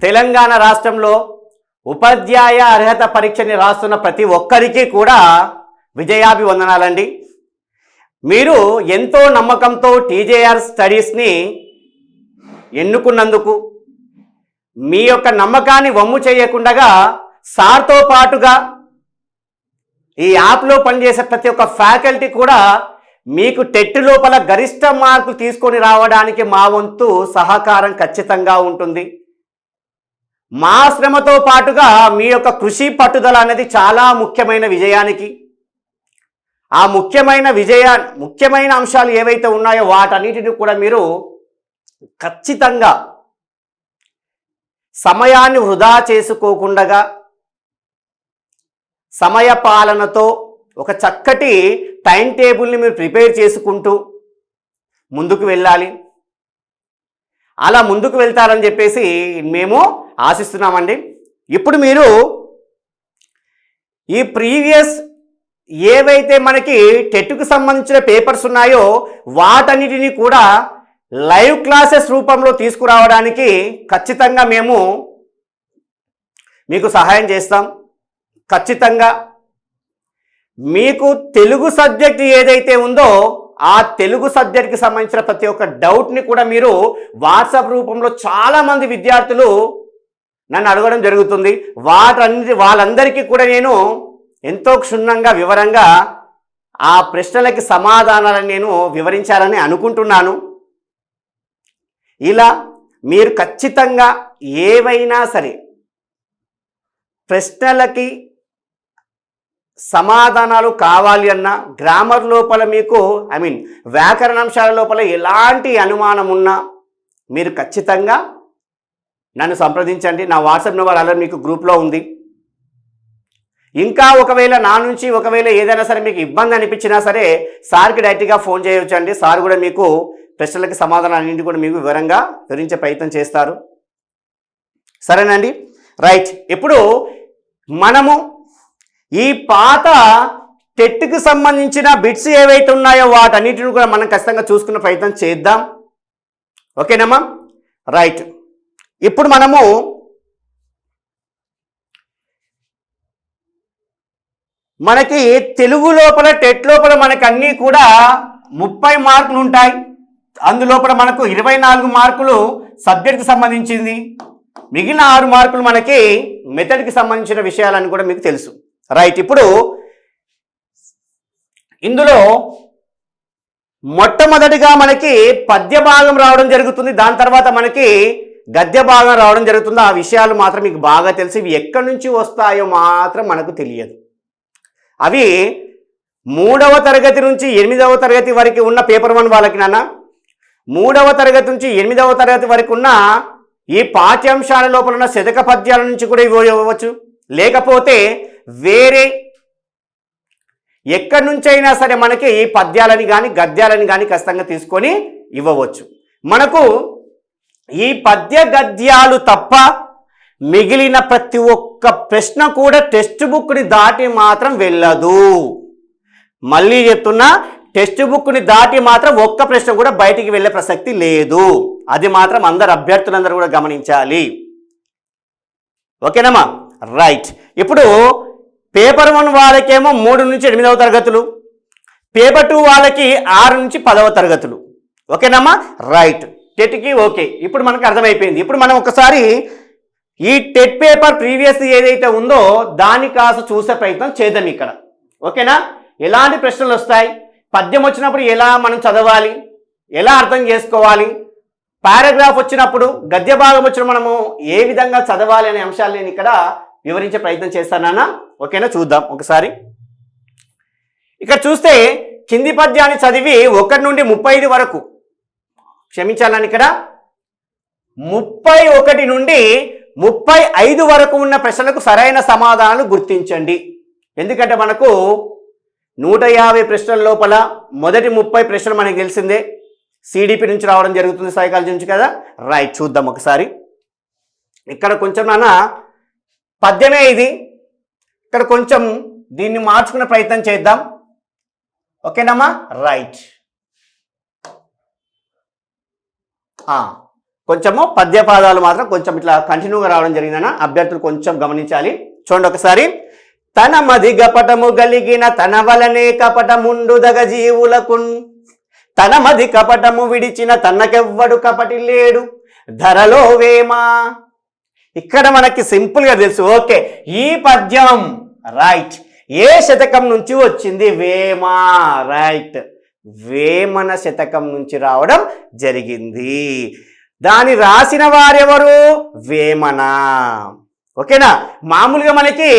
తెలంగాణ రాష్ట్రంలో ఉపాధ్యాయ అర్హత పరీక్షని రాస్తున్న ప్రతి ఒక్కరికి కూడా విజయాభివందనాలండి. మీరు ఎంతో నమ్మకంతో టీజేఆర్ స్టడీస్ని ఎన్నుకున్నందుకు, మీ యొక్క నమ్మకాన్ని వమ్ము చేయకుండా సార్తో పాటుగా ఈ యాప్లో పనిచేసే ప్రతి ఒక్క ఫ్యాకల్టీ కూడా మీకు టెట్ లోపల గరిష్ట మార్కులు తీసుకొని రావడానికి మా వంతు సహకారం ఖచ్చితంగా ఉంటుంది. మా శ్రమతో పాటుగా మీ యొక్క కృషి పట్టుదల అనేది చాలా ముఖ్యమైన విజయానికి. ఆ ముఖ్యమైన అంశాలు ఏవైతే ఉన్నాయో వాటన్నిటిని కూడా మీరు ఖచ్చితంగా సమయాన్ని వృధా చేసుకోకుండా సమయ పాలనతో ఒక చక్కటి టైం టేబుల్ని మీరు ప్రిపేర్ చేసుకుంటూ ముందుకు వెళ్ళాలి. అలా ముందుకు వెళ్తారని చెప్పేసి మేము ఆశిస్తున్నామండి. ఇప్పుడు మీరు ఈ ప్రీవియస్ ఏవైతే మనకి టెట్కు సంబంధించిన పేపర్స్ ఉన్నాయో వాటన్నిటిని కూడా లైవ్ క్లాసెస్ రూపంలో తీసుకురావడానికి ఖచ్చితంగా మేము మీకు సహాయం చేస్తాం. ఖచ్చితంగా మీకు తెలుగు సబ్జెక్ట్ ఏదైతే ఉందో ఆ తెలుగు సబ్జెక్ట్కి సంబంధించిన ప్రతి ఒక్క డౌట్ని కూడా మీరు వాట్సాప్ రూపంలో చాలామంది విద్యార్థులు నన్ను అడగడం జరుగుతుంది. వాళ్ళందరికీ కూడా నేను ఎంతో క్షుణ్ణంగా వివరంగా ఆ ప్రశ్నలకి సమాధానాలను నేను వివరించాలని అనుకుంటున్నాను. ఇలా మీరు ఖచ్చితంగా ఏవైనా సరే ప్రశ్నలకి సమాధానాలు కావాలి అన్నా, గ్రామర్ లోపల మీకు వ్యాకరణాంశాల లోపల ఎలాంటి అనుమానం ఉన్నా మీరు ఖచ్చితంగా నన్ను సంప్రదించండి. నా వాట్సాప్ నెంబర్ ఆల్రెడీ మీకు గ్రూప్లో ఉంది. ఇంకా ఒకవేళ నా నుంచి ఏదైనా సరే మీకు ఇబ్బంది అనిపించినా సరే సార్కి డైరెక్ట్గా ఫోన్ చేయవచ్చు అండి. సార్ కూడా మీకు ప్రశ్నలకి సమాధానాలన్నింటి కూడా మీకు వివరంగా వివరించే ప్రయత్నం చేస్తారు. సరేనండి, రైట్. ఇప్పుడు మనము ఈ పాత టెట్కి సంబంధించిన బిట్స్ ఏవైతే ఉన్నాయో వాటన్నిటిని కూడా మనం ఖచ్చితంగా చూసుకునే ప్రయత్నం చేద్దాం. ఓకేనమ్మా, రైట్. ఇప్పుడు మనకి తెలుగు లోపల టెట్ లోపల మనకు అన్నీ కూడా 30 మార్కులు ఉంటాయి. అందులోపల మనకు 24 మార్కులు సబ్జెక్ట్కి సంబంధించింది, మిగిలిన 6 మార్కులు మనకి మెథడ్కి సంబంధించిన విషయాలని కూడా మీకు తెలుసు. రైట్. ఇప్పుడు ఇందులో మొట్టమొదటిగా మనకి పద్య భాగం రావడం జరుగుతుంది, దాని తర్వాత మనకి గద్య భాగం రావడం జరుగుతుంది. ఆ విషయాలు మాత్రం మీకు బాగా తెలిసి ఇవి ఎక్కడి నుంచి వస్తాయో మాత్రం మనకు తెలియదు. అవి 3వ తరగతి నుంచి 8వ తరగతి వరకు ఉన్న పేపర్ 1 వాళ్ళకి నాన్న, 3వ తరగతి నుంచి 8వ తరగతి వరకు ఉన్న ఈ పాఠ్యాంశాల లోపల ఉన్న శతక పద్యాల నుంచి కూడా ఇవ్వచ్చు, లేకపోతే వేరే ఎక్కడి నుంచైనా సరే మనకి ఈ పద్యాలని కానీ గద్యాలని కానీ ఖచ్చితంగా తీసుకొని ఇవ్వవచ్చు. మనకు ఈ పద్య గద్యాలు తప్ప మిగిలిన ప్రతి ఒక్క ప్రశ్న కూడా టెక్స్ట్ బుక్ని దాటి మాత్రం వెళ్ళదు. మళ్ళీ చెప్తున్నా, టెక్స్ట్ బుక్ని దాటి మాత్రం ఒక్క ప్రశ్న కూడా బయటికి వెళ్ళే ప్రసక్తి లేదు. అది మాత్రం అందరు అభ్యర్థులందరూ కూడా గమనించాలి. ఓకేనమ్మా, రైట్. ఇప్పుడు పేపర్ 1 వాళ్ళకేమో 3 నుంచి 8వ తరగతులు, పేపర్ 2 వాళ్ళకి 6 నుంచి 10వ తరగతులు. ఓకేనమ్మా, రైట్. టెట్కి ఓకే, ఇప్పుడు మనకు అర్థమైపోయింది. ఇప్పుడు మనం ఒకసారి ఈ టెట్ పేపర్ ప్రీవియస్ ఏదైతే ఉందో దాన్ని కాస్త చూసే ప్రయత్నం చేద్దాం ఇక్కడ. ఓకేనా, ఎలాంటి ప్రశ్నలు వస్తాయి, పద్యం వచ్చినప్పుడు ఎలా మనం చదవాలి, ఎలా అర్థం చేసుకోవాలి, పారాగ్రాఫ్ వచ్చినప్పుడు, గద్య భాగం వచ్చినప్పుడు మనము ఏ విధంగా చదవాలి అనే అంశాలు నేను ఇక్కడ వివరించే ప్రయత్నం చేస్తానన్నా. ఓకేనా, చూద్దాం ఒకసారి. ఇక్కడ చూస్తే కింది పద్యాన్ని చదివి 1 నుండి 35 వరకు, క్షమించాలని ఇక్కడ 31 నుండి 35 వరకు ఉన్న ప్రశ్నలకు సరైన సమాధానాలు గుర్తించండి. ఎందుకంటే మనకు 150 ప్రశ్నల లోపల మొదటి 30 ప్రశ్నలు మనకు తెలిసిందే సిడిపి నుంచి రావడం జరుగుతుంది, సైకాలజీ నుంచి కదా. రైట్, చూద్దాం ఒకసారి. ఇక్కడ కొంచెం నాన్న పద్యమే ఇది, ఇక్కడ కొంచెం దీన్ని మార్చుకునే ప్రయత్నం చేద్దాం. ఓకేనమ్మా, రైట్. కొంచెము పద్యపాదాలు మాత్రం కొంచెం ఇట్లా కంటిన్యూగా రావడం జరిగిందన్న అభ్యర్థులు కొంచెం గమనించాలి. చూడండి ఒకసారి. తన మది గపటము గలిగిన తన వలనే కపటముండు దగ జీవులకున్, తన మది కపటము విడిచిన తనకెవ్వడు కపటి లేడు ధరలో వేమా. ఇక్కడ మనకి సింపుల్గా తెలుసు. ఓకే, ఈ పద్యం రైట్ ఏ శతకం నుంచి వచ్చింది? వేమ. రైట్, వేమన శతకం నుంచి రావడం జరిగింది. దాని రాసిన వారెవరు? వేమన. ఓకేనా. మామూలుగా మనకి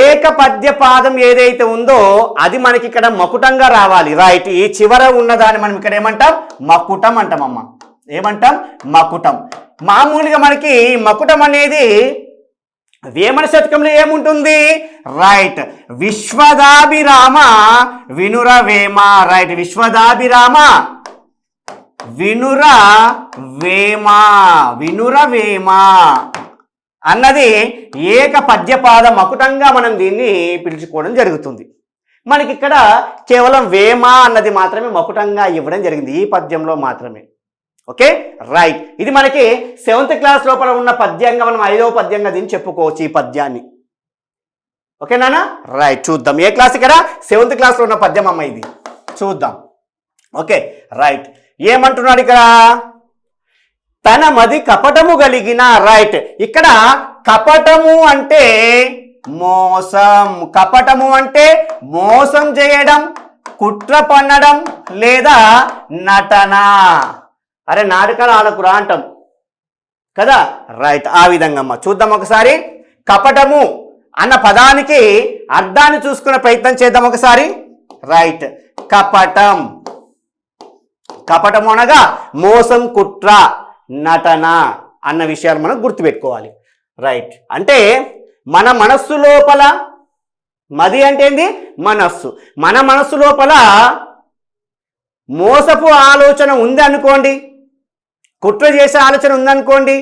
ఏక పద్య పాదం ఏదైతే ఉందో అది మనకి ఇక్కడ మకుటంగా రావాలి. రైట్, ఈ చివర ఉన్నదాన్ని మనం ఇక్కడ ఏమంటాం? మకుటం అంటామమ్మ. ఏమంటాం? మకుటం. మామూలుగా మనకి మకుటం అనేది వేమన శతకంలో ఏముంటుంది? రైట్, విశ్వదాభిరామ వినుర వేమ. రైట్, విశ్వదాభిరామ వినుర వేమ, వినుర వేమ అన్నది ఏక పద్యపాద మకుటంగా మనం దీన్ని పిలుచుకోవడం జరుగుతుంది. మనకి ఇక్కడ కేవలం వేమ అన్నది మాత్రమే మకుటంగా ఇవ్వడం జరిగింది ఈ పద్యంలో మాత్రమే. ఓకే రైట్, ఇది మనకి 7th క్లాస్ లోపల ఉన్న పద్యంగా మనం 5వ పద్యంగా దీన్ని చెప్పుకోవచ్చు ఈ పద్యాన్ని. ఓకేనా? రైట్, చూద్దాం. ఏ క్లాస్? ఇక్కడ 7th క్లాస్లో ఉన్న పద్యం అమ్మ, ఇది చూద్దాం. ఓకే రైట్, ఏమంటున్నాడు ఇక్కడ? తన మది కపటము కలిగిన. రైట్, ఇక్కడ కపటము అంటే మోసం. కపటము అంటే మోసం చేయడం, కుట్ర పన్నడం లేదా నటన. అరే నాటకాలు ఆడకురా అంటాం కదా. రైట్, ఆ విధంగా అమ్మ చూద్దాం ఒకసారి. కపటము అన్న పదానికి అర్థాన్ని చూసుకునే ప్రయత్నం చేద్దాం ఒకసారి. రైట్, కపటం. కపటము అనగా మోసం, కుట్ర, నటన అన్న విషయాలు మనం గుర్తుపెట్టుకోవాలి. రైట్, అంటే మన మనస్సు లోపల, మది అంటే ఏంది? మనస్సు. మన మనస్సు లోపల మోసపు ఆలోచన ఉంది అనుకోండి, కుట్ర చేసే ఆలోచన ఉందనుకోండి,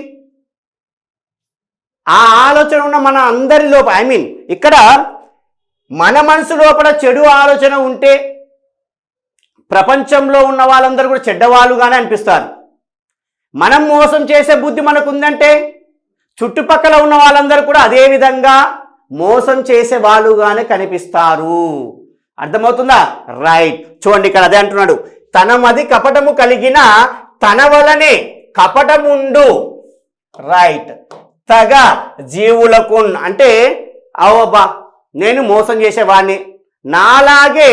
ఆ ఆలోచన ఉన్న మన అందరి లోపల, ఇక్కడ మన మనసు లోపల చెడు ఆలోచన ఉంటే ప్రపంచంలో ఉన్న వాళ్ళందరూ కూడా చెడ్డవాళ్ళుగానే అనిపిస్తారు. మనం మోసం చేసే బుద్ధి మనకు ఉందంటే చుట్టుపక్కల ఉన్న వాళ్ళందరూ కూడా అదే విధంగా మోసం చేసే వాళ్ళుగానే కనిపిస్తారు. అర్థమవుతుందా? రైట్, చూడండి ఇక్కడ అదే అంటున్నాడు. తన మది కపటము కలిగిన తన వలనే కపటముండు. రైట్, తగ జీవులకు అంటే అవబ్బా నేను మోసం చేసేవాడిని, నాలాగే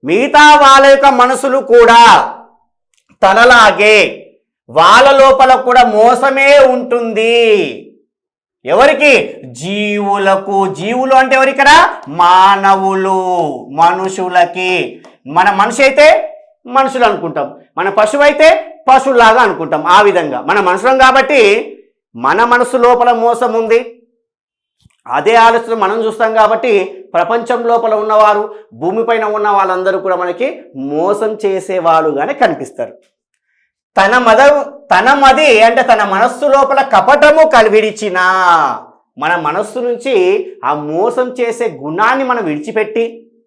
మిగతా వాళ్ళ యొక్క మనసులు కూడా తనలాగే వాళ్ళ లోపల కూడా మోసమే ఉంటుంది. ఎవరికి? జీవులకు. జీవులు అంటే ఎవరిక్కడ? మానవులు, మనుషులకి. మన మనిషి అయితే మనుషులు అనుకుంటాం, మన పశువు అయితే పశువులాగా అనుకుంటాం. ఆ విధంగా మన మనుషులం కాబట్టి మన మనసు లోపల మోసం ఉంది. అదే ఆలోచన మనం చూస్తాం కాబట్టి ప్రపంచం లోపల ఉన్నవారు, భూమిపైన ఉన్న వాళ్ళందరూ కూడా మనకి మోసం చేసేవాళ్ళుగానే కనిపిస్తారు. తన మది అంటే తన మనస్సు లోపల కపటము విడిచిన, మన మనస్సు నుంచి ఆ మోసం చేసే గుణాన్ని మనం విడిచిపెట్టి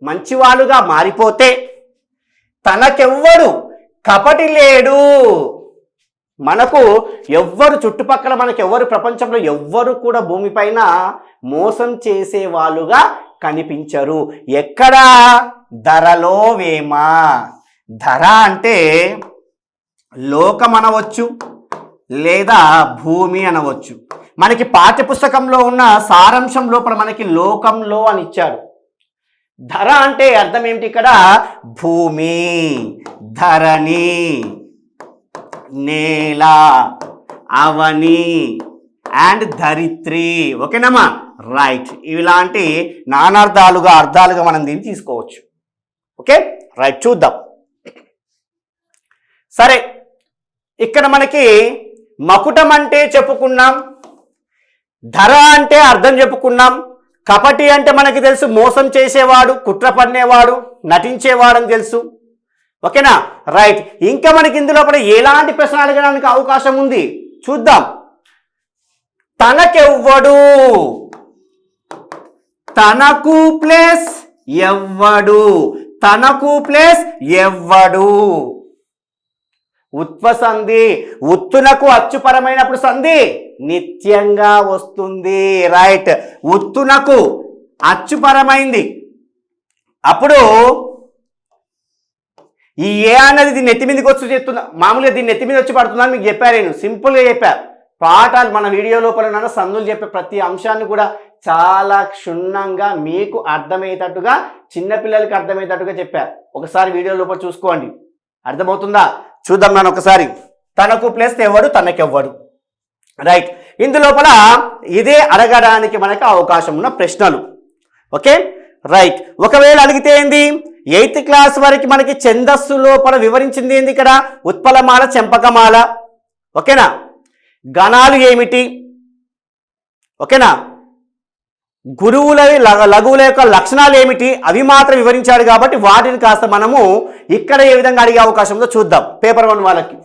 మంచివాళ్ళుగా మారిపోతే తనకెవ్వడు కపటి లేడు. మనకు ఎవ్వరు చుట్టుపక్కల, మనకెవ్వరు ప్రపంచంలో ఎవ్వరు కూడా భూమిపైన మోసం చేసే వాళ్ళుగా కనిపించరు. ఎక్కడ? ధరలో వేమ. ధర అంటే లోకం అనవచ్చు లేదా భూమి అనవచ్చు. మనకి పాఠ్యపుస్తకంలో ఉన్న సారాంశం లోపల మనకి లోకంలో అని ఇచ్చారు. ధర అంటే అర్థం ఏమిటి? ఇక్కడ భూమి, ధరణి, నేల, అవని అండ్ ధరిత్రి. ఓకేనమ్మా? రైట్, ఇలాంటి నానార్థాలుగా అర్థాలుగా మనం దీన్ని తీసుకోవచ్చు. ఓకే రైట్, చూద్దాం. సరే, ఇక్కడ మనకి మకుటం అంటే చెప్పుకున్నాం, ధర అంటే అర్థం చెప్పుకున్నాం, కపటి అంటే మనకి తెలుసు మోసం చేసేవాడు, కుట్ర పన్నేవాడు, నటించేవాడు అని తెలుసు. ఓకేనా? రైట్, ఇంకా మనకి ఇందులో కూడా ఎలాంటి ప్రశ్న అడగడానికి అవకాశం ఉంది చూద్దాం. తనకెవ్వడు, తనకు ప్లేస్ ఎవ్వడు, తనకు ప్లేస్ ఎవ్వడు. ఉత్వసంధి. ఉత్తునకు అచ్చుపరమైనప్పుడు సంధి నిత్యంగా వస్తుంది. రైట్. ఉత్తునకు అచ్చుపరమైంది అప్పుడు ఈ ఏ అన్నది దీన్ని నెత్తి మీదకి వచ్చి చెప్తున్నా. మామూలుగా దీన్ని నెత్తి మీద వచ్చి పడుతుందని మీకు చెప్పాను, నేను సింపుల్గా చెప్పా. పాఠాలు మన వీడియో లోపల సందులు చెప్పే ప్రతి అంశాన్ని కూడా చాలా క్షుణ్ణంగా మీకు అర్థమయ్యేటట్టుగా, చిన్నపిల్లలకి అర్థమయ్యేటట్టుగా చెప్పా. ఒకసారి వీడియో లోపల చూసుకోండి, అర్థమవుతుందా? చూద్దాం నాన్న ఒకసారి. తనకు ప్లస్ ఎవడు, తనకెవ్వడు. రైట్. ఇందులోపల ఇదే అడగడానికి మనకు అవకాశం ఉన్న ప్రశ్నలు. Okay right. ఒకవేళ అడిగితే ఏంది, 8th క్లాస్ వరకు మనకి ఛందస్సు లోపల వివరించింది ఏంది ఇక్కడ, ఉత్పలమాల, చెంపకమాల. ఓకేనా? గణాలు ఏమిటి, ఓకేనా, గురువులవి లఘువుల యొక్క లక్షణాలు ఏమిటి, అవి మాత్రం వివరించాడు. కాబట్టి వాటిని కాస్త మనము ఇక్కడ ఏ విధంగా అడిగే అవకాశం ఉందో చూద్దాం. పేపర్ 1 వాళ్ళకి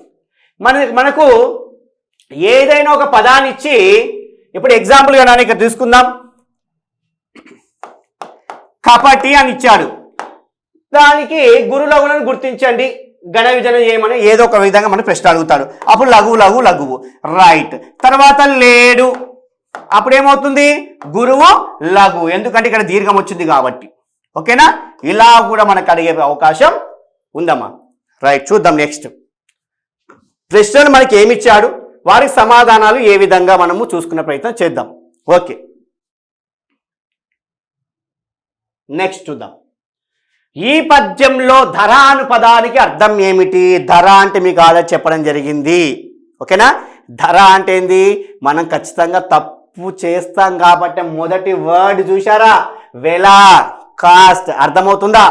మనకు ఏదైనా ఒక పదాన్ని ఇచ్చి, ఇప్పుడు ఎగ్జాంపుల్గా నేను ఇక్కడ తీసుకుందాం, కపటి అని ఇచ్చాడు. దానికి గురులఘులను గుర్తించండి, గణ విజయం చేయమని ఏదో ఒక విధంగా మన ప్రశ్న అడుగుతాడు. అప్పుడు లఘువు లఘువు లఘువు. రైట్. తర్వాత లేడు, అప్పుడు ఏమవుతుంది, గురువు లఘువు, ఎందుకంటే ఇక్కడ దీర్ఘం వచ్చింది కాబట్టి. ఓకేనా? ఇలా కూడా మనకు అడిగే అవకాశం ఉందమ్మా. రైట్. చూద్దాం నెక్స్ట్ ప్రశ్నలు మనకి ఏమి ఇచ్చాడు, వారికి సమాధానాలు ఏ విధంగా మనము చూసుకునే ప్రయత్నం చేద్దాం. ఓకే నెక్స్ట్ చూద్దాం. ఈ పద్యంలో ధర అను పదానికి అర్థం ఏమిటి? ధర అంటే మీకు ఆల్రెడీ చెప్పడం జరిగింది. ఓకేనా? ధర అంటే ఏంది, మనం ఖచ్చితంగా తప్పు చేస్తాం కాబట్టి మొదటి వర్డ్ చూసారా, వెల, కాస్ట్. అర్థమవుతుందా?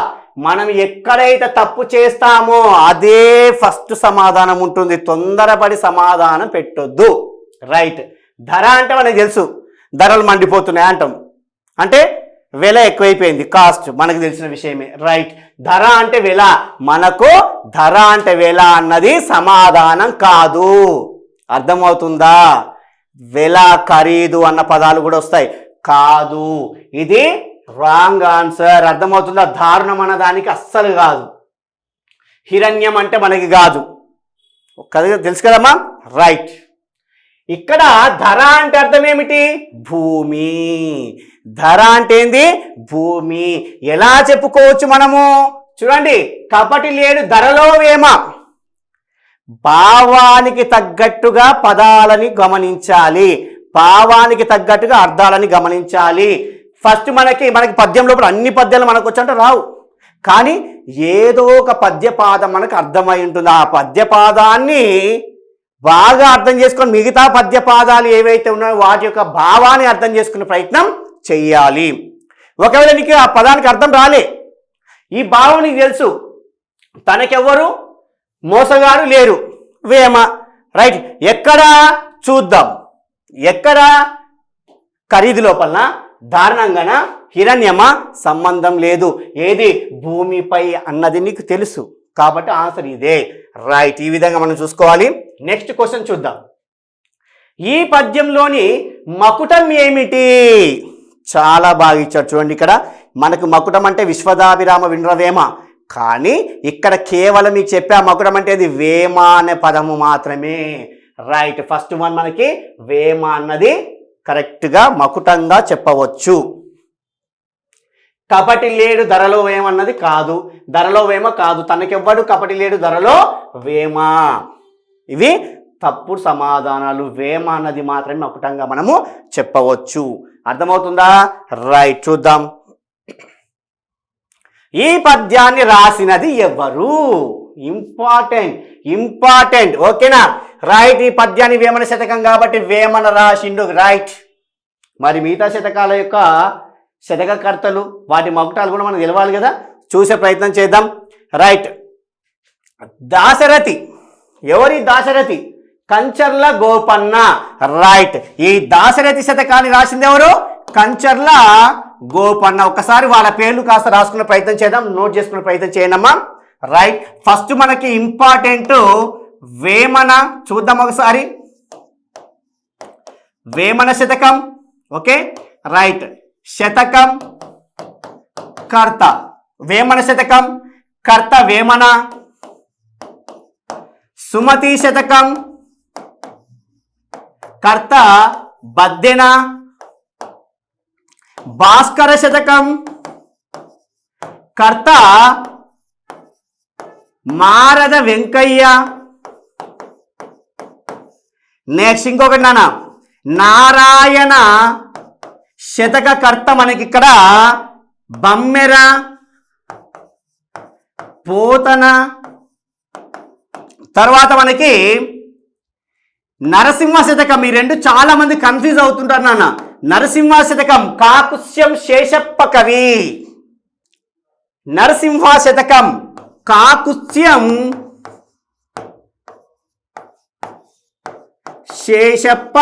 మనం ఎక్కడైతే తప్పు చేస్తామో అదే ఫస్ట్ సమాధానం ఉంటుంది, తొందరపడి సమాధానం పెట్టొద్దు. రైట్. ధర అంటే మనకు తెలుసు, ధరలు మండిపోతున్నాయి అంటాం, అంటే వెల ఎక్కువైపోయింది, కాస్ట్ మనకు తెలిసిన విషయమే. రైట్. ధర అంటే వెల, మనకు ధర అంటే వెల అన్నది సమాధానం కాదు. అర్థమవుతుందా? వెల, ఖరీదు అన్న పదాలు కూడా వస్తాయి, కాదు, ఇది రాంగ్ ఆన్సర్. అర్థమవుతుందా? దారుణం అన్న దానికి అస్సలు కాదు. హిరణ్యం అంటే మనకి కాదు, తెలుసు కదమ్మా. రైట్. ఇక్కడ ధర అంటే అర్థం ఏమిటి, భూమి. ధర అంటే ఏంది, భూమి. ఎలా చెప్పుకోవచ్చు మనము, చూడండి, కపటి లేడు ధరలో వేమ. భావానికి తగ్గట్టుగా పదాలని గమనించాలి, భావానికి తగ్గట్టుగా అర్థాలని గమనించాలి. ఫస్ట్ మనకి పద్యం లోపల అన్ని పద్యాలు మనకు వచ్చంటే రావు, కానీ ఏదో ఒక పద్యపాదం మనకు అర్థమై ఉంటుంది. ఆ పద్యపాదాన్ని బాగా అర్థం చేసుకొని మిగతా పద్యపాదాలు ఏవైతే ఉన్నాయో వాటి యొక్క భావాన్ని అర్థం చేసుకునే ప్రయత్నం చెయ్యాలి. ఒకవేళ నీకు ఆ పదానికి అర్థం రాలే, ఈ భావం నీకు తెలుసు, తనకెవ్వరు, మోసగాడు లేరు, వేమ. రైట్. ఎక్కడ చూద్దాం, ఎక్కడ ఖరీదు లోపలన, దారుణంగాన, హిరణ్యమా, సంబంధం లేదు. ఏది, భూమిపై అన్నది నీకు తెలుసు కాబట్టి ఆన్సర్ ఇదే. రైట్. ఈ విధంగా మనం చూసుకోవాలి. నెక్స్ట్ క్వశ్చన్ చూద్దాం. ఈ పద్యంలోని మకుటం ఏమిటి? చాలా బాగా ఇచ్చాడు చూడండి. ఇక్కడ మనకు మకుటం అంటే విశ్వదాభిరామ వినరవేమ, కానీ ఇక్కడ కేవలం మీకు చెప్పే మకుటం అంటే అది వేమ అనే పదము మాత్రమే. రైట్. ఫస్ట్ వన్ మనకి వేమ అన్నది కరెక్ట్గా మకుటంగా చెప్పవచ్చు. కపటి లేడు ధరలో వేమ అన్నది కాదు, ధరలో వేమ కాదు, తనకెవ్వడు, కపటి లేడు ధరలో వేమ. ఇవి తప్పుడు సమాధానాలు. వేమ అన్నది మాత్రమే మకుటంగా మనము చెప్పవచ్చు. అర్థమవుతుందా? రైట్. చూద్దాం. ఈ పద్యాన్ని రాసినది ఎవరు? ఇంపార్టెంట్. ఓకేనా? రైట్. ఈ పద్యాన్ని వేమన శతకం కాబట్టి వేమన రాసిండు. రైట్. మరి మిగతా శతకాల యొక్క శతకకర్తలు, వాటి మకుటాలు కూడా మనకు తెలవాలి కదా, చూసే ప్రయత్నం చేద్దాం. రైట్. దాశరథి. ఎవరి దాశరథి? కంచర్ల గోపన్న. రైట్. ఈ దాశరథి శతకాన్ని రాసింది ఎవరు? కంచర్ల గోపన్న. ఒకసారి వాళ్ళ పేర్లు కాస్త రాసుకునే ప్రయత్నం చేద్దాం, నోట్ చేసుకునే ప్రయత్నం చేయండి అమ్మా. రైట్. ఫస్ట్ మనకి ఇంపార్టెంట్ వేమన చూద్దాం ఒకసారి. వేమన శతకం. Okay right. శతకం కర్త, వేమన శతకం కర్త వేమన, సుమతి శతకం, కర్త బద్దెన. భాస్కర శతకం, కర్త మారద వెంకయ్య. నెక్స్ట్ ఇంకొకటి నాన్న, నారాయణ శతక కర్త మనకి ఇక్కడ బమ్మెర, పోతన. తర్వాత మనకి నరసింహ శతకం. ఈ రెండు చాలా మంది కన్ఫ్యూజ్ అవుతుంటారు నాన్న. నరసింహ శతకం కాకుత్స్యం శేషప్ప కవి. నరసింహ శతకం కాకుత్స్యం శేషప్ప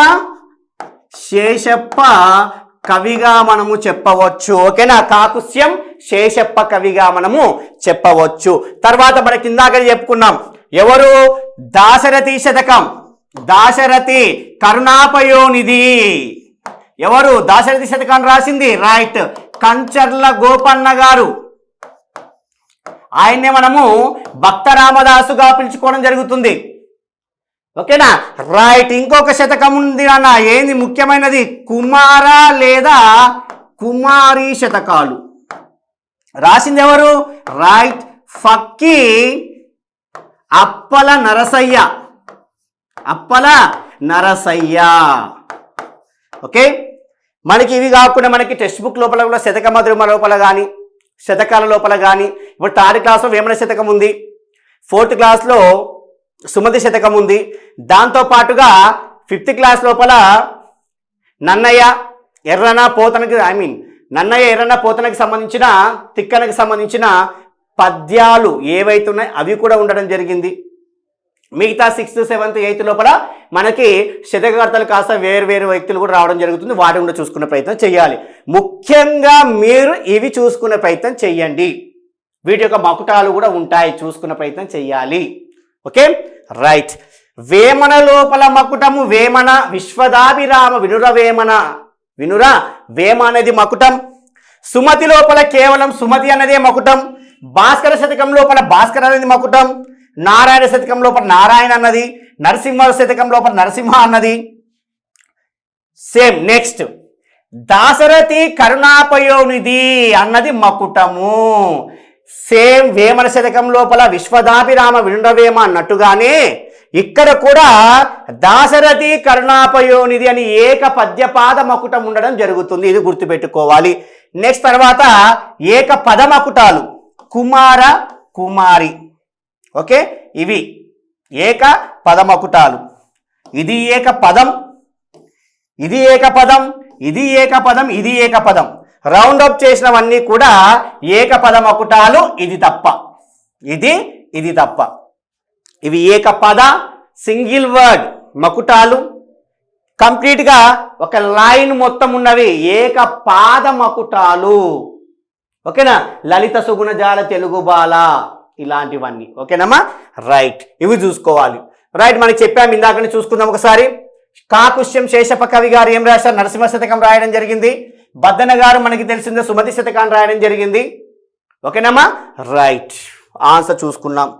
కవిగా మనము చెప్పవచ్చు. ఓకేనా, కాకుత్స్యం శేషప్ప కవిగా మనము చెప్పవచ్చు. తర్వాత మనకి ఇందాక చెప్పుకున్నాం ఎవరు, దాశరథి శతకం. దాశరథి కరుణాపయోనిధి. ఎవరు దాశరథి శతకాన్ని రాసింది? రైట్, కంచర్ల గోపన్న గారు. ఆయన్నే మనము భక్త రామదాసుగా పిలుచుకోవడం జరుగుతుంది. ఓకేనా, రైట్. ఇంకొక శతకం ఉంది అన్న, ఏంది ముఖ్యమైనది, కుమార లేదా కుమారి శతకాలు. రాసింది ఎవరు? రైట్, ఫక్కి అప్పల నరసయ్య. అప్పల నరసయ్య. ఓకే, మనకి ఇవి కాకుండా మనకి టెక్స్ట్ బుక్ లోపల కూడా శతక మధురిమ లోపల కానీ శతకాల లోపల కానీ, ఇప్పుడు థర్డ్ క్లాస్లో వేమన శతకం ఉంది, 4th క్లాస్లో సుమతి శతకం ఉంది. దాంతోపాటుగా 5th క్లాస్ లోపల నన్నయ్య ఎర్రన పోతనకి నన్నయ్య ఎర్రన పోతనకి సంబంధించిన తిక్కనకి సంబంధించిన పద్యాలు ఏవైతే ఉన్నాయో అవి కూడా ఉండడం జరిగింది. మిగతా 6th, 7th, 8th లోపల మనకి శతకకర్తలు కాస్త వేరు వ్యక్తులు కూడా రావడం జరుగుతుంది. వాటిని కూడా చూసుకునే ప్రయత్నం చేయాలి. ముఖ్యంగా మీరు ఇవి చూసుకునే ప్రయత్నం చేయండి. వీటి యొక్క మకుటాలు కూడా ఉంటాయి, చూసుకునే ప్రయత్నం చేయాలి. Okay, right. వేమన లోపల మకుటము వేమన, విశ్వదాభిరామ వినుర వేమ అనేది మకుటం. సుమతి లోపల కేవలం సుమతి అన్నదే మకుటం. భాస్కర శతకం లోపల భాస్కర అనేది మకుటం. నారాయణ శతకం లోపల నారాయణ అన్నది. నరసింహ శతకం లోపల నరసింహ అన్నది. సేమ్. నెక్స్ట్, దాశరథి కరుణాపయోనిధి అన్నది మకుటము. సేమ్ వేమన శతకం లోపల విశ్వదాభిరామ వినురవేమ అన్నట్టుగానే ఇక్కడ కూడా దాశరథి కరుణాపయోనిధి అని ఏక పద్యపాద మకుటం ఉండడం జరుగుతుంది. ఇది గుర్తుపెట్టుకోవాలి. నెక్స్ట్ తర్వాత ఏక పద మకుటాలు కుమార కుమారి. ఓకే, ఇవి ఏక పదమకుటాలు. ఇది ఏక పదం, ఇది ఏక పదం, ఇది ఏక పదం, ఇది ఏక పదం. రౌండ్ అప్ చేసినవన్నీ కూడా ఏక పదమకుటాలు. ఇది తప్ప, ఇది తప్ప. ఇవి ఏక పద సింగిల్ వర్డ్ మకుటాలు. కంప్లీట్గా ఒక లైన్ మొత్తం ఉన్నవి ఏక పాద మకుటాలు. ఓకేనా, లలిత సుగుణజాల తెలుగు బాల ఇలాంటివన్నీ. ఓకేనమ్మా, రైట్. ఇవి చూసుకోవాలి. రైట్, మనకి చెప్పాము ఇందాకనే, చూసుకుందాం ఒకసారి. కాకుత్స్యం శేషప్ప కవి గారు ఏం రాశారు? నరసింహ శతకం రాయడం జరిగింది. బద్దన గారు మనకి తెలిసిందే సుమతి శతకాన్ని రాయడం జరిగింది. ఓకేనమ్మా, రైట్. ఆన్సర్ చూసుకున్నాం.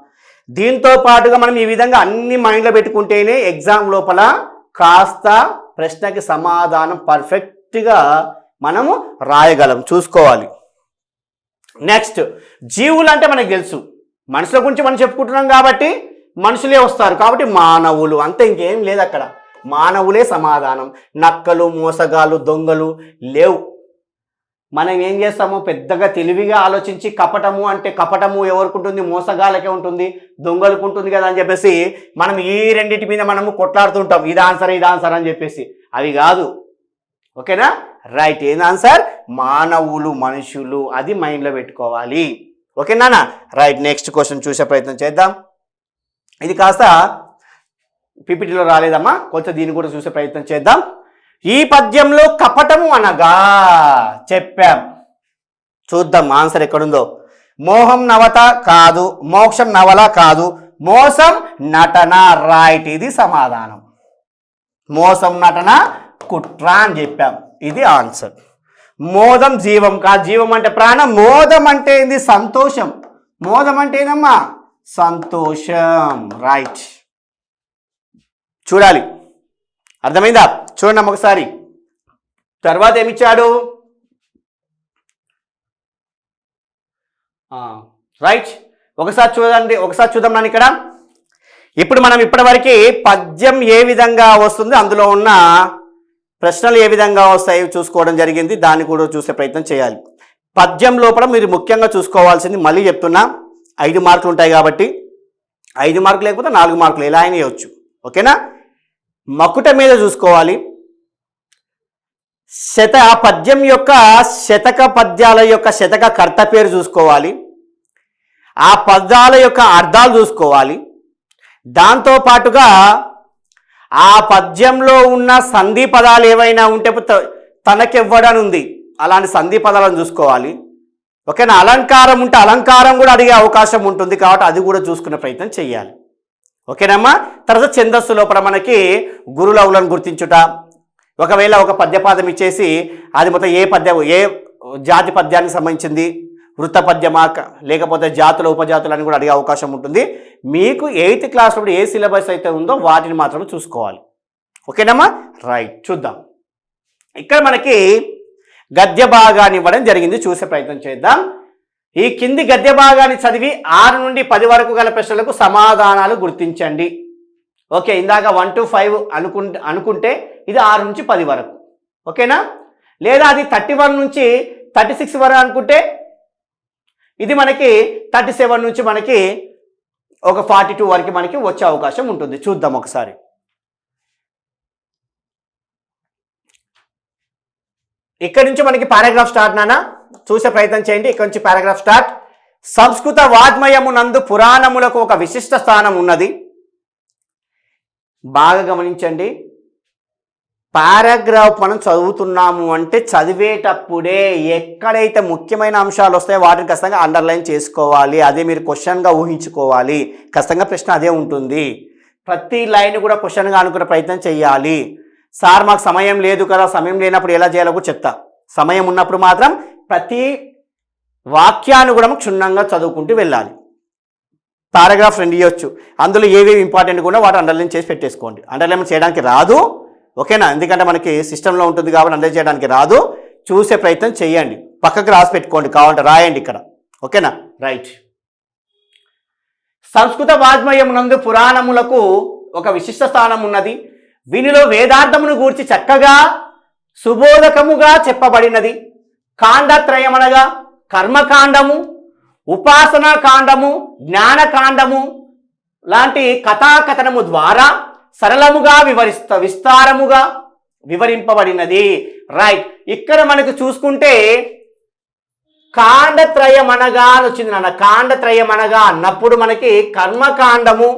దీంతో పాటుగా మనం ఈ విధంగా అన్ని మైండ్లో పెట్టుకుంటేనే ఎగ్జామ్ లోపల కాస్త ప్రశ్నకి సమాధానం పర్ఫెక్ట్గా మనము రాయగలం. చూసుకోవాలి. నెక్స్ట్, జీవులు అంటే మనకు తెలుసు, మనుషుల గురించి మనం చెప్పుకుంటున్నాం కాబట్టి మనుషులే వస్తారు. కాబట్టి మానవులు అంతే, ఇంకేం లేదు అక్కడ. మానవులే సమాధానం. నక్కలు, మోసగాళ్ళు, దొంగలు లేవు. మనం ఏం చేస్తాము, పెద్దగా తెలివిగా ఆలోచించి కపటము అంటే కపటము ఎవరికి ఉంటుంది? మోసగాళ్ళకే ఉంటుంది, దొంగలకు ఉంటుంది కదా అని చెప్పేసి మనం ఈ రెండింటి మీద మనము కొట్లాడుతుంటాం. ఇది ఆన్సర్ అని చెప్పేసి. అవి కాదు. ఓకేనా, రైట్. ఏది ఆన్సర్? మానవులు, మనుషులు. అది మైండ్లో పెట్టుకోవాలి. ఓకేనా, రైట్. నెక్స్ట్ క్వశ్చన్ చూసే ప్రయత్నం చేద్దాం. ఇది కాస్త పీపీటీలో రాలేదమ్మా, కొంచెం దీన్ని కూడా చూసే ప్రయత్నం చేద్దాం. ఈ పద్యంలో కపటము అనగా చెప్పాం. చూద్దాం ఆన్సర్ ఎక్కడుందో. మోహం నవత కాదు, మోక్షం నవల కాదు, మోసం నటన. రైట్, ఇది సమాధానం. మోసం నటన కుట్ర అని చెప్పాం. ఇది ఆన్సర్. మోదం జీవం కాదు, జీవం అంటే ప్రాణం. మోదం అంటే ఏంది? సంతోషం. మోదం అంటే ఏదమ్మా? సంతోషం. రైట్. చూడాలి. అర్థమైందా? చూడండి ఒకసారి. తర్వాత ఏమిచ్చాడు? రైట్, ఒకసారి చూద్దాం నాన్న ఇక్కడ. ఇప్పుడు మనం ఇప్పటివరకు పద్యం ఏ విధంగా వస్తుంది, అందులో ఉన్న ప్రశ్నలు ఏ విధంగా వస్తాయో చూసుకోవడం జరిగింది. దాన్ని కూడా చూసే ప్రయత్నం చేయాలి. పద్యం లోపల మీరు ముఖ్యంగా చూసుకోవాల్సింది, మళ్ళీ చెప్తున్నా, 5 మార్కులు ఉంటాయి కాబట్టి 5 మార్కులు లేకపోతే 4 మార్కులు ఎలా అయినా ఇవ్వచ్చు. ఓకేనా? మకుట మీద చూసుకోవాలి. పద్యం యొక్క శతక పద్యాల యొక్క శతక కర్త పేరు చూసుకోవాలి. ఆ పదాల యొక్క అర్థాలు చూసుకోవాలి. దాంతోపాటుగా ఆ పద్యంలో ఉన్న సంధి పదాలు ఏవైనా ఉంటే తనకివ్వడని ఉంది, అలాంటి సంధి పదాలను చూసుకోవాలి. ఓకేనా? అలంకారం ఉంటే అలంకారం కూడా అడిగే అవకాశం ఉంటుంది కాబట్టి అది కూడా చూసుకునే ప్రయత్నం చేయాలి. ఓకేనమ్మా? తర్వాత ఛందస్సు లోపల మనకి గురులవులను గుర్తించుట. ఒకవేళ ఒక పద్యపాదం ఇచ్చేసి అది మొత్తం ఏ జాతి పద్యానికి సంబంధించింది, వృత్త పద్యమా లేకపోతే జాతుల ఉపజాతులు అని కూడా అడిగే అవకాశం ఉంటుంది. మీకు 8th క్లాస్లో ఏ సిలబస్ అయితే ఉందో వాటిని మాత్రమే చూసుకోవాలి. ఓకేనమ్మా? రైట్, చూద్దాం. ఇక్కడ మనకి గద్య భాగాన్ని ఇవ్వడం జరిగింది, చూసే ప్రయత్నం చేద్దాం. ఈ కింది గద్య భాగాన్ని చదివి 6 నుండి 10 వరకు గల ప్రశ్నలకు సమాధానాలు గుర్తించండి. ఓకే, ఇందాక 1 to 5 అనుకుంటే ఇది 6 నుంచి 10 వరకు. ఓకేనా? లేదా అది 31 నుంచి 36 వరకు అనుకుంటే ఇది మనకి 37 నుంచి మనకి ఒక 42 వరకు మనకి వచ్చే అవకాశం ఉంటుంది. చూద్దాం ఒకసారి. ఇక్కడి నుంచి మనకి పారాగ్రాఫ్ స్టార్ట్ నాన్న, చూసే ప్రయత్నం చేయండి. ఇక్కడ నుంచి పారాగ్రాఫ్ స్టార్ట్. సంస్కృత వాజ్మయమునందు పురాణములకు ఒక విశిష్ట స్థానం ఉన్నది. బాగా గమనించండి. పారాగ్రాఫ్ మనం చదువుతున్నాము అంటే చదివేటప్పుడే ఎక్కడైతే ముఖ్యమైన అంశాలు వస్తాయో వాటిని ఖచ్చితంగా అండర్లైన్ చేసుకోవాలి. అదే మీరు క్వశ్చన్గా ఊహించుకోవాలి. ఖచ్చితంగా ప్రశ్న అదే ఉంటుంది. ప్రతి లైన్ కూడా క్వశ్చన్గా అనుకునే ప్రయత్నం చేయాలి. సార్ మాకు సమయం లేదు కదా, సమయం లేనప్పుడు ఎలా చేయాలో కూడా చెప్తా. సమయం ఉన్నప్పుడు మాత్రం ప్రతి వాక్యాన్ని కూడా క్షుణ్ణంగా చదువుకుంటూ వెళ్ళాలి. పారాగ్రాఫ్ 2 ఇవ్వచ్చు, అందులో ఏవేవి ఇంపార్టెంట్ కూడా వాటి అండర్లైన్ చేసి పెట్టేసుకోండి. అండర్లైన్ చేయడానికి రాదు, ఓకేనా? ఎందుకంటే మనకి సిస్టంలో ఉంటుంది కాబట్టి అండర్లైన్ చేయడానికి రాదు. చూసే ప్రయత్నం చేయండి, పక్కకు రాసి పెట్టుకోండి, కావాలంటే రాయండి ఇక్కడ. ఓకేనా? రైట్. సంస్కృత వాజ్మయమునందు పురాణములకు ఒక విశిష్ట స్థానం ఉన్నది. వీనిలో వేదార్థమును గూర్చి చక్కగా సుబోధకముగా చెప్పబడినది. కాండత్రయమనగా కర్మకాండము, ఉపాసనా కాండము, జ్ఞానకాండము లాంటి కథాకథనము ద్వారా సరళముగా విస్తారముగా వివరింపబడినది. రైట్. ఇక్కడ మనకు చూసుకుంటే కాండత్రయమనగా అని వచ్చింది నాన్న. కాండత్రయమనగా అన్నప్పుడు మనకి కర్మకాండము,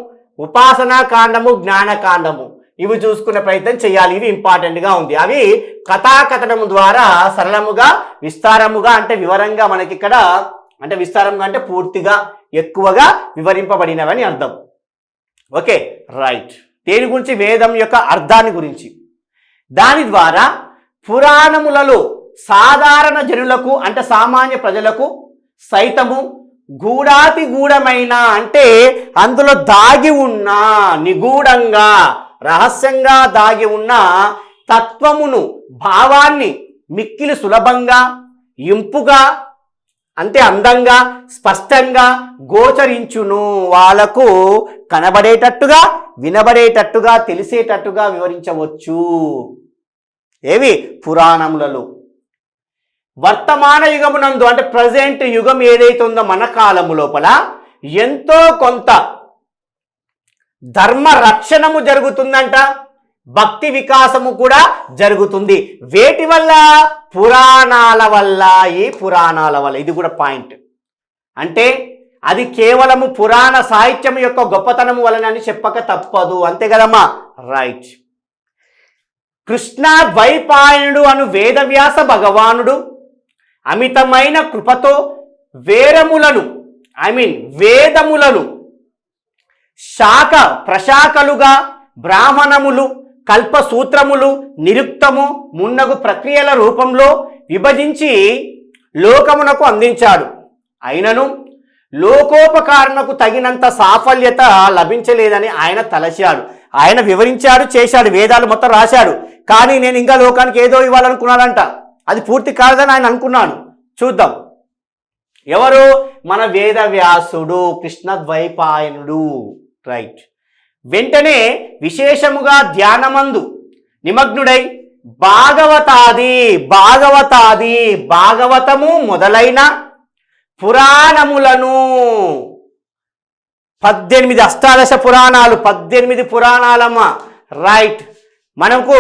ఉపాసనా కాండము, జ్ఞానకాండము ఇవి చూసుకునే ప్రయత్నం చేయాలి. ఇవి ఇంపార్టెంట్గా ఉంది. అవి కథాకథనము ద్వారా సరళముగా విస్తారముగా అంటే వివరంగా మనకి ఇక్కడ అంటే విస్తారంగా అంటే పూర్తిగా ఎక్కువగా వివరింపబడినవని అర్థం. Okay, right. దేని గురించి? వేదం యొక్క అర్థాన్ని గురించి. దాని ద్వారా పురాణములలో సాధారణ జనులకు అంటే సామాన్య ప్రజలకు సైతము గూఢాతి గూఢమైన అంటే అందులో దాగి ఉన్న నిగూఢంగా రహస్యంగా దాగి ఉన్న తత్వమును భావాన్ని మిక్కిలి సులభంగా ఇంపుగా అంటే అందంగా స్పష్టంగా గోచరించును. వాళ్ళకు కనబడేటట్టుగా వినబడేటట్టుగా తెలిసేటట్టుగా వివరించవచ్చు. ఏవి? పురాణములలో. వర్తమాన యుగమునందు అంటే ప్రజెంట్ యుగం ఏదైతే ఉందో మన కాలము లోపల ఎంతో కొంత ధర్మ రక్షణము జరుగుతుందంట, భక్తి వికాసము కూడా జరుగుతుంది. వేటి వల్ల? పురాణాల వల్ల. ఈ పురాణాల వల్ల. ఇది కూడా పాయింట్. అంటే అది కేవలము పురాణ సాహిత్యం యొక్క గొప్పతనము వలనని చెప్పక తప్పదు. అంతే కదమ్మా? రైట్. కృష్ణ ద్వైపాయనుడు అను వేదవ్యాస భగవానుడు అమితమైన కృపతో వేదములను శాఖ ప్రశాఖలుగా బ్రాహ్మణములు కల్పసూత్రములు నిరుక్తము మున్నగు ప్రక్రియల రూపంలో విభజించి లోకమునకు అందించాడు. అయినను లోకోపకారణకు తగినంత సాఫల్యత లభించలేదని ఆయన తలచాడు. ఆయన వివరించాడు, చేశాడు, వేదాలు మొత్తం రాశాడు. కానీ నేను ఇంకా లోకానికి ఏదో ఇవ్వాలనుకున్నాడంట. అది పూర్తి కాదని ఆయన అనుకున్నాను. చూద్దాం. ఎవరు? మన వేదవ్యాసుడు, కృష్ణద్వైపాయనుడు. రైట్. వెంటనే విశేషముగా ధ్యానమందు నిమగ్నుడై భాగవతము మొదలైన పురాణములను 18 అష్టాదశ పురాణాలు, 18 పురాణాలమ్మ. రైట్. మనకు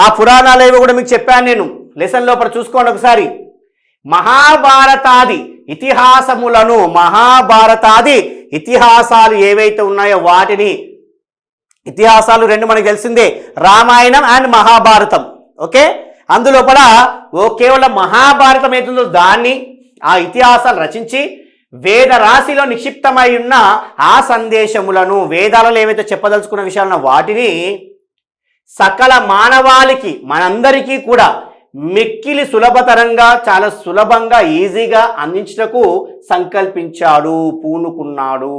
ఆ పురాణాలు ఏవో కూడా మీకు చెప్పాను నేను లెసన్ లోపల, చూసుకోండి ఒకసారి. మహాభారతాది ఇతిహాసములను, మహాభారతాది ఇతిహాసాలు ఏవైతే ఉన్నాయో వాటిని, ఇతిహాసాలు రెండు మనకు తెలిసిందే, రామాయణం అండ్ మహాభారతం. ఓకే, అందులోపల కేవలం మహాభారతం ఏతుందో దాన్ని, ఆ ఇతిహాసాలు రచించి వేద రాశిలో నిక్షిప్తమై ఉన్న ఆ సందేశములను, వేదాలలో ఏవైతే చెప్పదలుచుకున్న విషయాలను వాటిని సకల మానవాళికి, మనందరికీ కూడా మిక్కిలి సులభతరంగా, చాలా సులభంగా, ఈజీగా అందించటకు సంకల్పించాడు, పూనుకున్నాడు,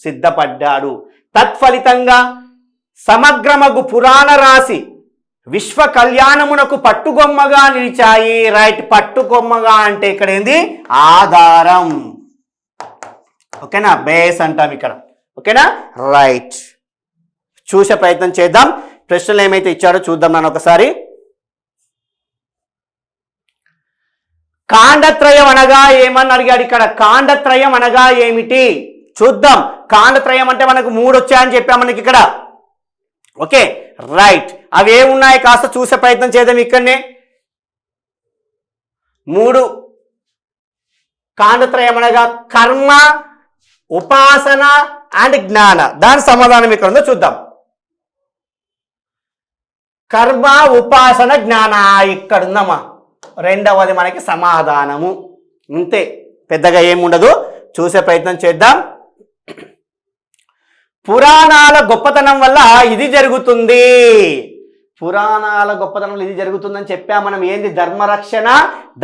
సిద్ధపడ్డాడు. తత్ఫలితంగా సమగ్రమగు పురాణ రాశి విశ్వ కళ్యాణమునకు పట్టుగొమ్మగా నిలిచాయి. రైట్. పట్టుగొమ్మగా అంటే ఇక్కడ ఏంది? ఆధారం. ఓకేనా? బేస్ అంటాం ఇక్కడ. ఓకేనా? రైట్. చూసే ప్రయత్నం చేద్దాం. ప్రశ్నలు ఏమైతే ఇచ్చాడో చూద్దాం. నన్ను ఒకసారి. కాండత్రయం అనగా ఏమని అడిగాడు ఇక్కడ. కాండత్రయం అనగా ఏమిటి చూద్దాం. కాండత్రయం అంటే మనకు 3 వచ్చాయని చెప్పాం మనకి ఇక్కడ. Okay, right. అవి ఏమున్నాయి కాస్త చూసే ప్రయత్నం చేద్దాం. ఇక్కడనే 3 కాండత్రయం అనగా కర్మ, ఉపాసన అండ్ జ్ఞాన. దాని సమాధానం ఇక్కడ ఉందో చూద్దాం. కర్మ, ఉపాసన, జ్ఞాన ఇక్కడ ఉందమ్మా. రెండవది మనకి సమాధానము. ఇంతే, పెద్దగా ఏముండదు. చూసే ప్రయత్నం చేద్దాం. పురాణాల గొప్పతనం వల్ల ఇది జరుగుతుంది. పురాణాల గొప్పతనం ఇది జరుగుతుందని చెప్పా మనం. ఏంది? ధర్మరక్షణ,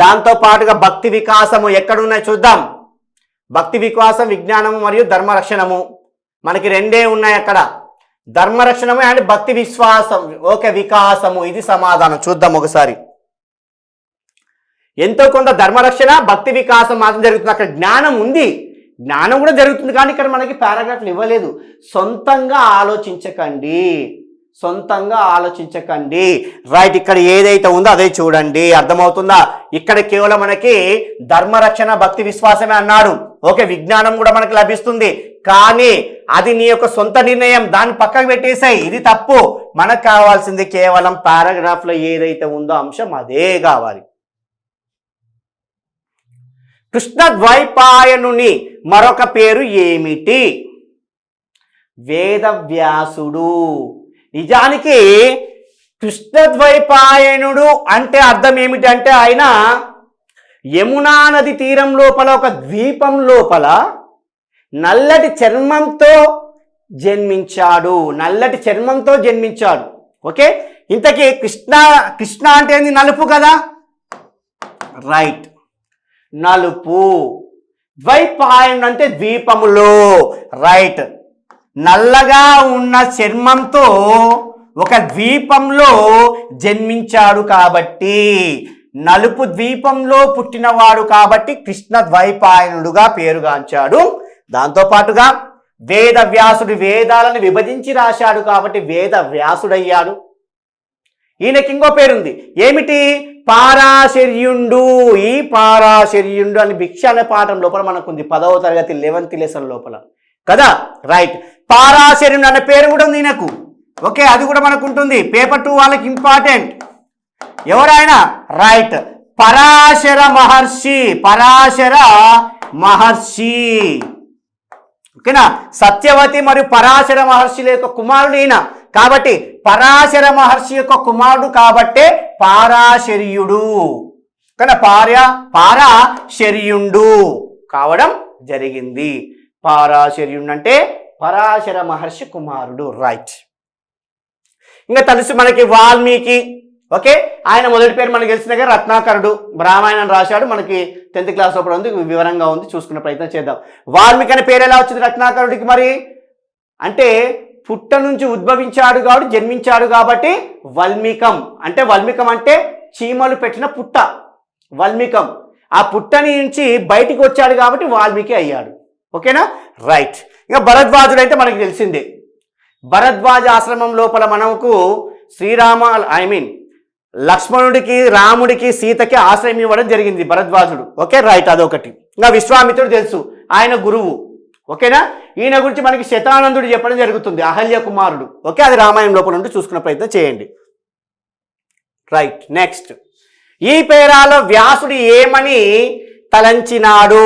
దాంతో పాటుగా భక్తి వికాసము ఎక్కడున్నాయి చూద్దాం. భక్తి వికాసం, విజ్ఞానము మరియు ధర్మరక్షణము మనకి రెండే ఉన్నాయి అక్కడ. ధర్మరక్షణము అండ్ భక్తి విశ్వాసం. ఓకే, వికాసము. ఇది సమాధానం. చూద్దాం ఒకసారి. ఎంతో కొంత ధర్మరక్షణ, భక్తి వికాసం మాత్రం జరుగుతుంది. అక్కడ జ్ఞానం ఉంది, జ్ఞానం కూడా జరుగుతుంది. కానీ ఇక్కడ మనకి పారాగ్రాఫ్లు ఇవ్వలేదు. సొంతంగా ఆలోచించకండి, సొంతంగా ఆలోచించకండి. రైట్. ఇక్కడ ఏదైతే ఉందో అదే చూడండి. అర్థమవుతుందా? ఇక్కడ కేవలం మనకి ధర్మరక్షణ, భక్తి విశ్వాసమే అన్నాడు. ఓకే, విజ్ఞానం కూడా మనకి లభిస్తుంది. కానీ అది నీ యొక్క సొంత నిర్ణయం, దాన్ని పక్కకు పెట్టేసాయి. ఇది తప్పు. మనకు కావాల్సింది కేవలం పారాగ్రాఫ్లో ఏదైతే ఉందో అంశం అదే కావాలి. కృష్ణద్వైపాయనుని మరొక పేరు ఏమిటి? వేదవ్యాసుడు. నిజానికి కృష్ణద్వైపాయనుడు అంటే అర్థం ఏమిటి అంటే, ఆయన యమునా నది తీరం లోపల ఒక ద్వీపం లోపల నల్లటి చర్మంతో జన్మించాడు. నల్లటి చర్మంతో జన్మించాడు. ఓకే, ఇంతకీ కృష్ణ అంటే ఏంది? నలుపు కదా. రైట్, నలుపు. ద్వైపాయనుడు అంటే ద్వీపములో. రైట్. నల్లగా ఉన్న చర్మంతో ఒక ద్వీపంలో జన్మించాడు కాబట్టి, నలుపు ద్వీపంలో పుట్టినవాడు కాబట్టి కృష్ణ ద్వైపాయనుడుగా పేరుగాంచాడు. దాంతోపాటుగా వేదవ్యాసుడు వేదాలను విభజించి రాశాడు కాబట్టి వేద వ్యాసుడయ్యాడు. ఈయనకి ఇంకో పేరుంది. ఏమిటి? పారాశర్యుండు. ఈ పారాశర్యుండు అని భిక్ష అనే పాఠం లోపల మనకుంది, 10వ తరగతి 11th లెసన్ లోపల కదా. రైట్. పారాశర్యుడు అనే పేరు కూడా ఉంది ఈయనకు. ఓకే, అది కూడా మనకు ఉంటుంది. పేపర్ 2 వాళ్ళకి ఇంపార్టెంట్. ఎవరైనా? రైట్, పరాశర మహర్షి. పరాశర మహర్షి. ఓకేనా? సత్యవతి మరియు పరాశర మహర్షుల యొక్క కుమారుడు ఈయన కాబట్టి పరాశర మహర్షి యొక్క కుమారుడు కాబట్టే పారాశర్యుడు. కానీ పారాశర్యుండు కావడం జరిగింది. పారాశర్యుడు అంటే పరాశర మహర్షి కుమారుడు. రైట్. ఇంకా తెలుసు మనకి వాల్మీకి. ఓకే, ఆయన మొదటి పేరు మనకి తెలిసిన దగ్గర రత్నాకరుడు. రామాయణం రాశాడు. మనకి 10th క్లాస్ లోపల ఉంది, వివరంగా ఉంది, చూసుకునే ప్రయత్నం చేద్దాం. వాల్మీకి అనే పేరు ఎలా వచ్చింది రత్నాకరుడికి? మరి అంటే పుట్ట నుంచి ఉద్భవించాడు కాబట్టి జన్మించాడు కాబట్టి వల్మీకం. అంటే వల్మీకం అంటే చీమలు పెట్టిన పుట్ట, వల్మీకం. ఆ పుట్ట నుంచి బయటికి వచ్చాడు కాబట్టి వాల్మీకి అయ్యాడు. ఓకేనా, రైట్. ఇక భరద్వాజుడు అంటే మనకి తెలిసిందే. భరద్వాజ ఆశ్రమం లోపల మనకు లక్ష్మణుడికి, రాముడికి, సీతకి ఆశ్రయం ఇవ్వడం జరిగింది భరద్వాజుడు. ఓకే, రైట్, అదొకటి. ఇంకా విశ్వామిత్రుడు తెలుసు, ఆయన గురువు. ఓకేనా, ఈయన గురించి మనకి శతానందుడు చెప్పడం జరుగుతుంది, అహల్య కుమారుడు. ఓకే, అది రామాయణం లోపల నుండి చూసుకునే ప్రయత్నం చేయండి. Right, next. ఈ పేరాలో వ్యాసుడు ఏమని తలంచినాడు?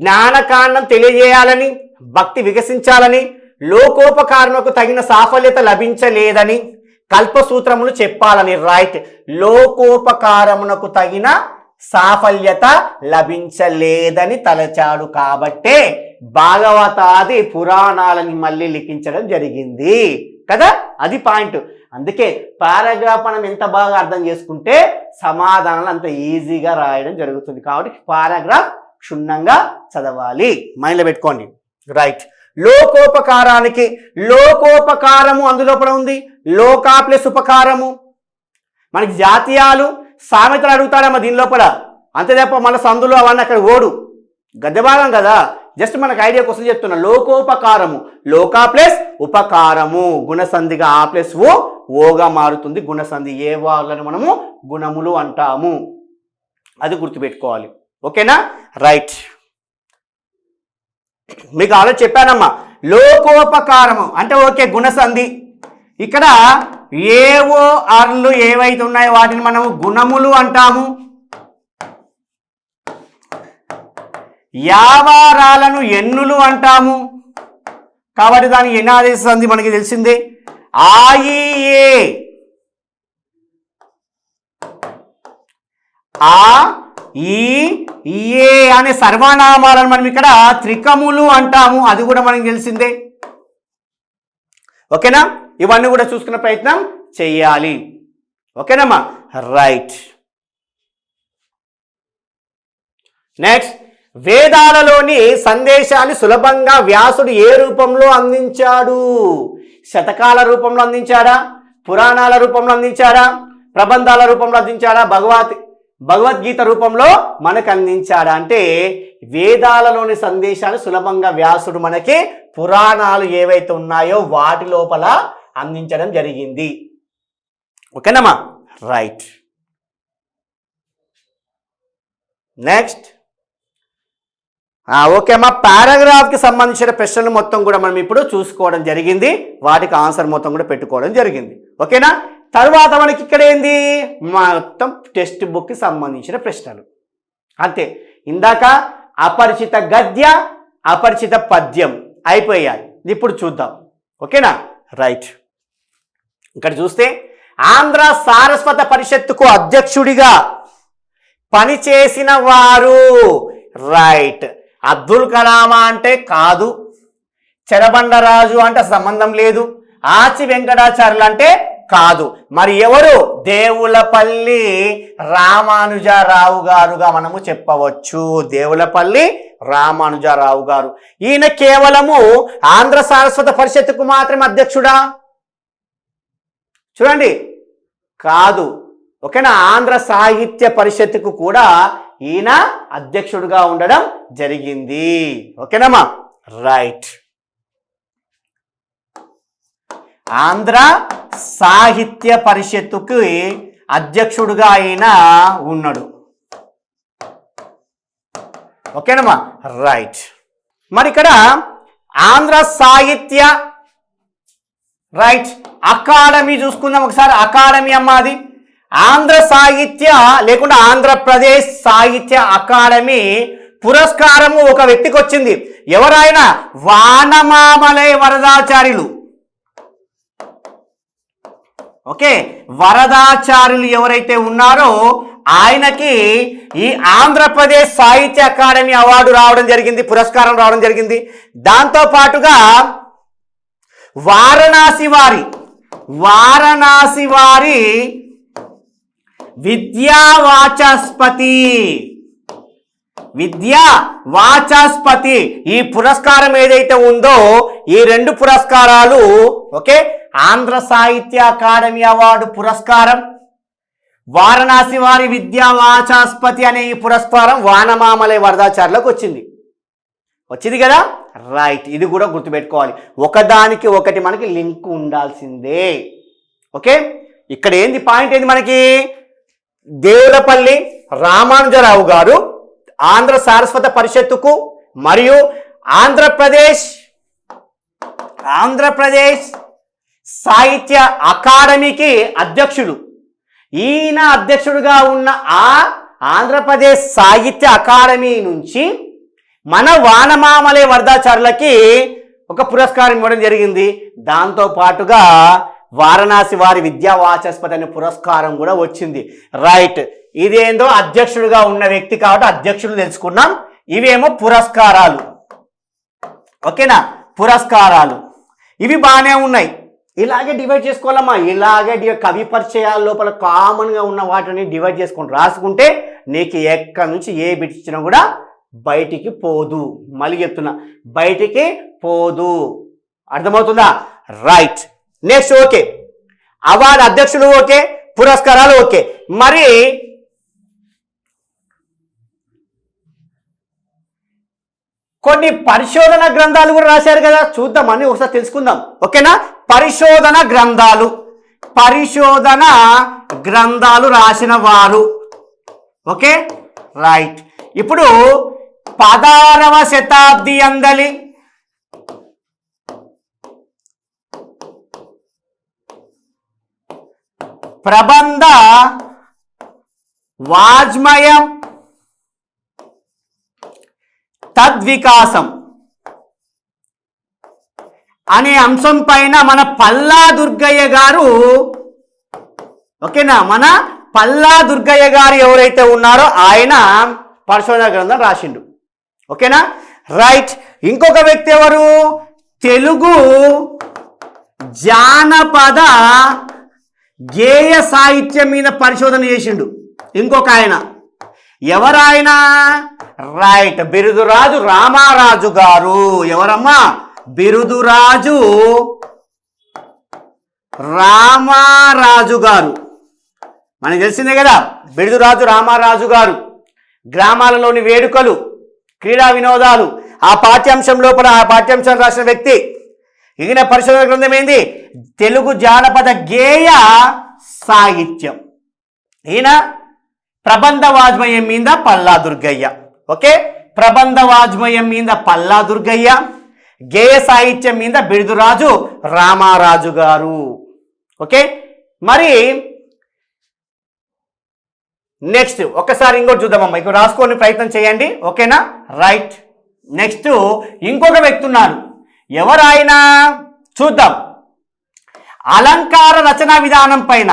జ్ఞానకాండం తెలియజేయాలని, భక్తి వికసించాలని, లోకోపకారణకు తగిన సాఫల్యత లభించలేదని, కల్పసూత్రములు చెప్పాలని. రైట్, లోకోపకారమునకు తగిన సాఫల్యత లభించలేదని తలచాడు కాబట్టే భాగవతాది పురాణాలని మళ్ళీ లిఖించడం జరిగింది కదా, అది పాయింట్. అందుకే పారాగ్రాఫ్ మనం ఎంత బాగా అర్థం చేసుకుంటే సమాధానాలు అంత ఈజీగా రాయడం జరుగుతుంది. కాబట్టి పారాగ్రాఫ్ క్షుణ్ణంగా చదవాలి, మైండ్లో పెట్టుకోండి. రైట్, లోకోపకారానికి, లోకోపకారము అందులోపల ఉంది, లోకా ప్లస్ ఉపకారము. మనకి జాతీయాలు సామెతలు అడుగుతాడమ్మా దీని లోపల, అంతే తప్ప మన సందులో అవన్నీ అక్కడ ఓడు, గద్య భాగం కదా. జస్ట్ మనకు ఐడియా కోసం చెప్తున్నా. లోకోపకారము, లోకా ప్లస్ ఉపకారము, గుణసంధిగా ఆ ప్లస్ ఓగా మారుతుంది గుణసంధి. ఏ వాళ్ళని మనము గుణములు అంటాము, అది గుర్తుపెట్టుకోవాలి. ఓకేనా, రైట్. మీకు ఆల్రెడీ చెప్పానమ్మా, లోకోపకారము అంటే ఓకే గుణసంధి. ఇక్కడ ఏవో అర్లు ఏవైతే ఉన్నాయో వాటిని మనము గుణములు అంటాము. యావారాలను ఎన్నులు అంటాము. కాబట్టి దాని ఎనాదేశ సంధి మనకి తెలిసిందే. ఆయి ఏ అనే సర్వనామాలను మనం ఇక్కడ త్రికములు అంటాము, అది కూడా మనకి తెలిసిందే. ఓకేనా, ఇవన్నీ కూడా చూసుకునే ప్రయత్నం చెయ్యాలి. ఓకేనమ్మా, రైట్. నెక్స్ట్, వేదాలలోని సందేశాన్ని సులభంగా వ్యాసుడు ఏ రూపంలో అందించాడు? శతకాల రూపంలో అందించాడా? పురాణాల రూపంలో అందించాడా? ప్రబంధాల రూపంలో అందించాడా? భగవద్గీత రూపంలో మనకు అందించాడా? అంటే వేదాలలోని సందేశాలు సులభంగా వ్యాసుడు మనకి పురాణాలు ఏవైతే ఉన్నాయో వాటి లోపల అందించడం జరిగింది. ఓకేనమ్మా, రైట్. నెక్స్ట్, ఓకే అమ్మా, పారాగ్రాఫ్కి సంబంధించిన ప్రశ్నలు మొత్తం కూడా మనం ఇప్పుడు చూసుకోవడం జరిగింది, వాటికి ఆన్సర్ మొత్తం కూడా పెట్టుకోవడం జరిగింది. ఓకేనా, తర్వాత మనకి ఇక్కడ ఏంది, మొత్తం టెక్స్ట్ బుక్కి సంబంధించిన ప్రశ్నలు అంతే. ఇందాక అపరిచిత గద్య, అపరిచిత పద్యం అయిపోయాయి, ఇప్పుడు చూద్దాం. ఓకేనా, రైట్. ఇక్కడ చూస్తే ఆంధ్ర సారస్వత పరిషత్తుకు అధ్యక్షుడిగా పనిచేసిన వారు. రైట్, అబ్దుల్ కలామా అంటే కాదు, చెరబండరాజు అంటే సంబంధం లేదు, ఆచి వెంకటాచార్యులు అంటే కాదు. మరి ఎవరు? దేవులపల్లి రామానుజరావు గారుగా మనము చెప్పవచ్చు. దేవులపల్లి రామానుజరావు గారు. ఈయన కేవలము ఆంధ్ర సారస్వత పరిషత్తుకు మాత్రమే అధ్యక్షుడా? చూడండి, కాదు. ఓకేనా, ఆంధ్ర సాహిత్య పరిషత్తుకు కూడా ఈయన అధ్యక్షుడిగా ఉండడం జరిగింది. ఓకేనమ్మా, రైట్. ఆంధ్ర సాహిత్య పరిషత్తుకి అధ్యక్షుడిగా ఆయన ఉన్నాడు. ఓకేనమ్మా, రైట్. మరి ఇక్కడ ఆంధ్ర సాహిత్య రైట్ అకాడమీ చూసుకుందాం ఒకసారి. అకాడమీ అమ్మాది ఆంధ్ర సాహిత్య లేకుండా ఆంధ్రప్రదేశ్ సాహిత్య అకాడమీ పురస్కారము ఒక వ్యక్తికి వచ్చింది. ఎవరైనా? వానమామలై వరదాచార్యులు. ఓకే, వరదాచార్యులు ఎవరైతే ఉన్నారో ఆయనకి ఈ ఆంధ్రప్రదేశ్ సాహిత్య అకాడమీ అవార్డు రావడం జరిగింది, పురస్కారం రావడం జరిగింది. దాంతో పాటుగా వారణాసి వారి విద్యావాచస్పతి విద్యా వాచస్పతి ఈ పురస్కారం ఏదైతే ఉందో ఈ 2 పురస్కారాలు ఓకే ఆంధ్ర సాహిత్య అకాడమీ అవార్డు పురస్కారం, వారణాసి వారి విద్యా వాచస్పతి అనే ఈ పురస్కారం వానమామలై వరదాచార్యులకు వచ్చింది కదా. రైట్, ఇది కూడా గుర్తుపెట్టుకోవాలి. ఒకదానికి ఒకటి మనకి లింక్ ఉండాల్సిందే. ఓకే, ఇక్కడ ఏంది పాయింట్ ఏంది మనకి, దేవులపల్లి రామానుజరావు గారు ఆంధ్ర సారస్వత పరిషత్తుకు మరియు ఆంధ్రప్రదేశ్ సాహిత్య అకాడమీకి అధ్యక్షులు. ఈయన అధ్యక్షుడుగా ఉన్న ఆ ఆంధ్రప్రదేశ్ సాహిత్య అకాడమీ నుంచి మన వానమామలై వరదాచార్యులకి ఒక పురస్కారం ఇవ్వడం జరిగింది. దాంతో పాటుగా వారణాసి వారి విద్యా వాచస్పతి అనే పురస్కారం కూడా వచ్చింది. రైట్, ఇదేందో అధ్యక్షుడిగా ఉన్న వ్యక్తి కాబట్టి అధ్యక్షుడు తెలుసుకున్నాం. ఇవేమో పురస్కారాలు. ఓకేనా, పురస్కారాలు ఇవి బాగానే ఉన్నాయి. ఇలాగే డివైడ్ చేసుకోవాలమ్మా. ఇలాగే కవి పరిచయాల లోపల కామన్గా ఉన్న వాటిని డివైడ్ చేసుకుని రాసుకుంటే నీకు ఎక్కడి నుంచి ఏ బిట్ ఇచ్చినా కూడా బయటికి పోదు. మళ్ళీ చెప్తున్నా, బయటికి పోదు. అర్థమవుతుందా? రైట్, నెక్స్ట్ ఓకే, అవార్డు అధ్యక్షులు ఓకే, పురస్కారాలు ఓకే. మరి కొన్ని పరిశోధన గ్రంథాలు కూడా రాశారు కదా, చూద్దామని ఒకసారి తెలుసుకుందాం. ఓకేనా, పరిశోధన గ్రంథాలు రాసిన వారు. ఓకే రైట్, ఇప్పుడు 16వ శతాబ్ది అందలి ప్రబంధ వాజ్మయం తద్వికాసం అనే అంశం పైన మన పల్లా దుర్గయ్య గారు, ఓకేనా, మన పల్లా దుర్గయ్య గారు ఎవరైతే ఉన్నారో ఆయన పరిశోధన గ్రంథం రాసిండు. ఓకేనా రైట్, ఇంకొక వ్యక్తి ఎవరు, తెలుగు జానపద గేయ సాహిత్యం మీద పరిశోధన చేసిండు ఇంకొక ఆయన. ఎవరాయన? రైట్, బిరుదురాజు రామారాజు గారు. ఎవరమ్మా? బిరుదురాజు రామారాజు గారు. మనకు తెలిసిందే కదా, బిరుదురాజు రామారాజు గారు గ్రామాలలోని వేడుకలు, క్రీడా వినోదాలు, ఆ పాఠ్యాంశం లోపల ఆ పాఠ్యాంశం రాసిన వ్యక్తి. ఈయన పరిశోధన గ్రంథం ఏంది? తెలుగు జానపద గేయ సాహిత్యం. ఈయన ప్రబంధ వాజ్మయం మీద పల్లా దుర్గయ్య. ఓకే, ప్రబంధ వాజ్మయం మీద పల్లా దుర్గయ్య, గేయ సాహిత్యం మీద బిరుదురాజు రామారాజు గారు. ఓకే, మరి నెక్స్ట్ ఒకసారి ఇంకోటి చూద్దామమ్మా, ఇక రాసుకొని ప్రయత్నం చేయండి. ఓకేనా రైట్, నెక్స్ట్ ఇంకొక వ్యక్తి ఉన్నారు. ఎవరాయన చూద్దాం. అలంకార రచనా విధానం పైన,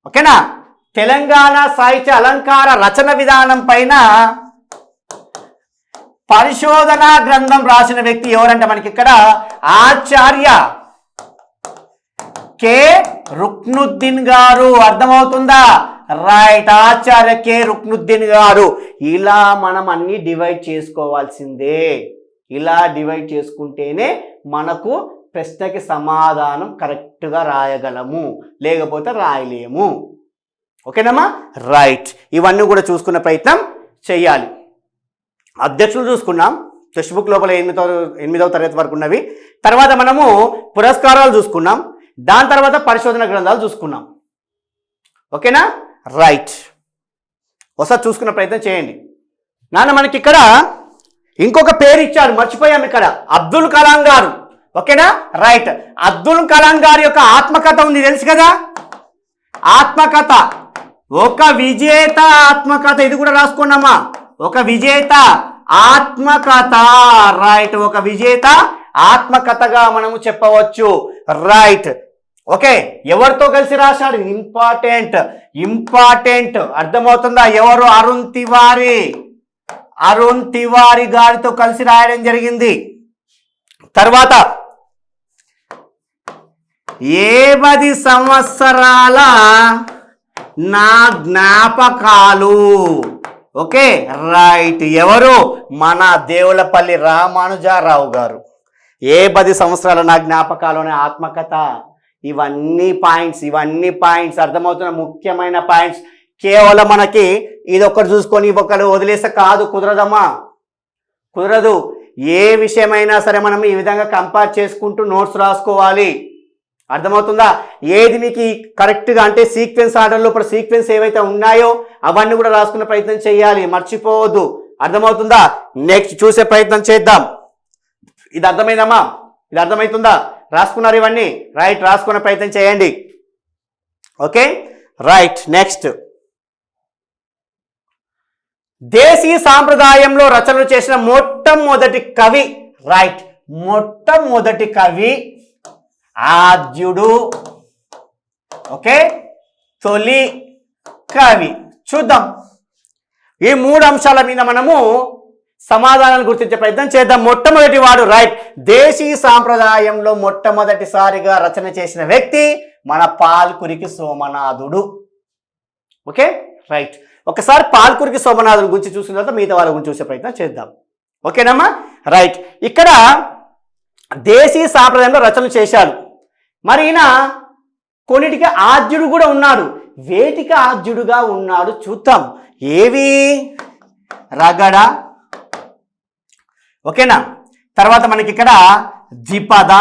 ఓకేనా, తెలంగాణ సాహిత్య అలంకార రచన విధానం పైన పరిశోధనా గ్రంథం రాసిన వ్యక్తి ఎవరంటే మనకి ఇక్కడ ఆచార్య కె రుక్నుద్దీన్ గారు. అర్థమవుతుందా? రైట్, ఆచార్య కె రుక్నుద్దీన్ గారు. ఇలా మనం అన్ని డివైడ్ చేసుకోవాల్సిందే. ఇలా డివైడ్ చేసుకుంటేనే మనకు ప్రశ్నకి సమాధానం కరెక్ట్గా రాయగలము, లేకపోతే రాయలేము. ఓకేనమ్మా రైట్, ఇవన్నీ కూడా చూసుకునే ప్రయత్నం చేయాలి. అధ్యక్షులు చూసుకున్నాం, టెక్స్ట్ బుక్ లోపల 8వ తరగతి వరకు ఉన్నవి. తర్వాత మనము పురస్కారాలు చూసుకున్నాం, దాని తర్వాత పరిశోధన గ్రంథాలు చూసుకున్నాం. ఓకేనా రైట్, ఒకసారి చూసుకునే ప్రయత్నం చేయండి. నాన్న మనకి ఇక్కడ ఇంకొక పేరు ఇచ్చారు, మర్చిపోయాం. ఇక్కడ అబ్దుల్ కలాం గారు. ఓకేనా రైట్, అబ్దుల్ కలాం గారి యొక్క ఆత్మకథ ఉంది, తెలుసు కదా. ఆత్మకథ, ఒక విజేత ఆత్మకథ. ఇది కూడా రాసుకున్నామా, ఒక విజేత ఆత్మకథ. రైట్, ఒక విజేత ఆత్మకథగా మనము చెప్పవచ్చు. రైట్, ఓకే, ఎవరితో కలిసి రాశాడు? ఇంపార్టెంట్ అర్థమవుతుందా? ఎవరు? అరుణ్ తివారీ గారితో కలిసి రాయడం జరిగింది. తర్వాత 10 సంవత్సరాల నా జ్ఞాపకాలు. Okay right. ఎవరు? మన దేవులపల్లి రామానుజారావు గారు. ఏ 10 సంవత్సరాల నా జ్ఞాపకాలోనే ఆత్మకథ. ఇవన్నీ పాయింట్స్ అర్థమవుతున్న ముఖ్యమైన పాయింట్స్. కేవలం మనకి ఇదొక్కటి చూసుకొని ఒకటి వదిలేస్తే కాదు, కుదరదమ్మా, కుదరదు. ఏ విషయమైనా సరే మనం ఈ విధంగా కంపేర్ చేసుకుంటూ నోట్స్ రాసుకోవాలి. అర్థమవుతుందా? ఏది మీకు కరెక్ట్గా అంటే సీక్వెన్స్ ఆర్డర్లో ఇప్పుడు సీక్వెన్స్ ఏవైతే ఉన్నాయో అవన్నీ కూడా రాసుకునే ప్రయత్నం చేయాలి, మర్చిపోవద్దు. అర్థమవుతుందా? నెక్స్ట్ చూసే ప్రయత్నం చేద్దాం. ఇది అర్థమైందమ్మా? ఇది అర్థమవుతుందా? రాసుకున్నారు ఇవన్నీ? రైట్, రాసుకునే ప్రయత్నం చేయండి. Okay right. నెక్స్ట్, దేశీ సాంప్రదాయంలో రచనలు చేసిన మొట్టమొదటి కవి. రైట్, మొట్టమొదటి కవి ఆద్యుడు. ఓకే, తొలి కవి. చూద్దాం ఈ 3 అంశాల మీద మనము సమాధానాలు గుర్తించే ప్రయత్నం చేద్దాం. మొట్టమొదటి వాడు రైట్, దేశీ సాంప్రదాయంలో మొట్టమొదటిసారిగా రచన చేసిన వ్యక్తి మన పాల్కురికి సోమనాథుడు. Okay right. ఒకసారి పాల్కురికి సోమనాథుడి గురించి చూసిన తర్వాత మిగతా వాళ్ళ గురించి చూసే ప్రయత్నం చేద్దాం. ఓకేనమ్మా? రైట్. ఇక్కడ దేశీ సాంప్రదాయంలో రచనలు చేశాడు. మరి ఈయన కొన్నిటికి ఆద్యుడు కూడా ఉన్నాడు. వేటికి ఆద్యుడుగా ఉన్నాడు చూద్దాం. ఏవి? రగడ. ఓకేనా? తర్వాత మనకి ఇక్కడ ద్విపద,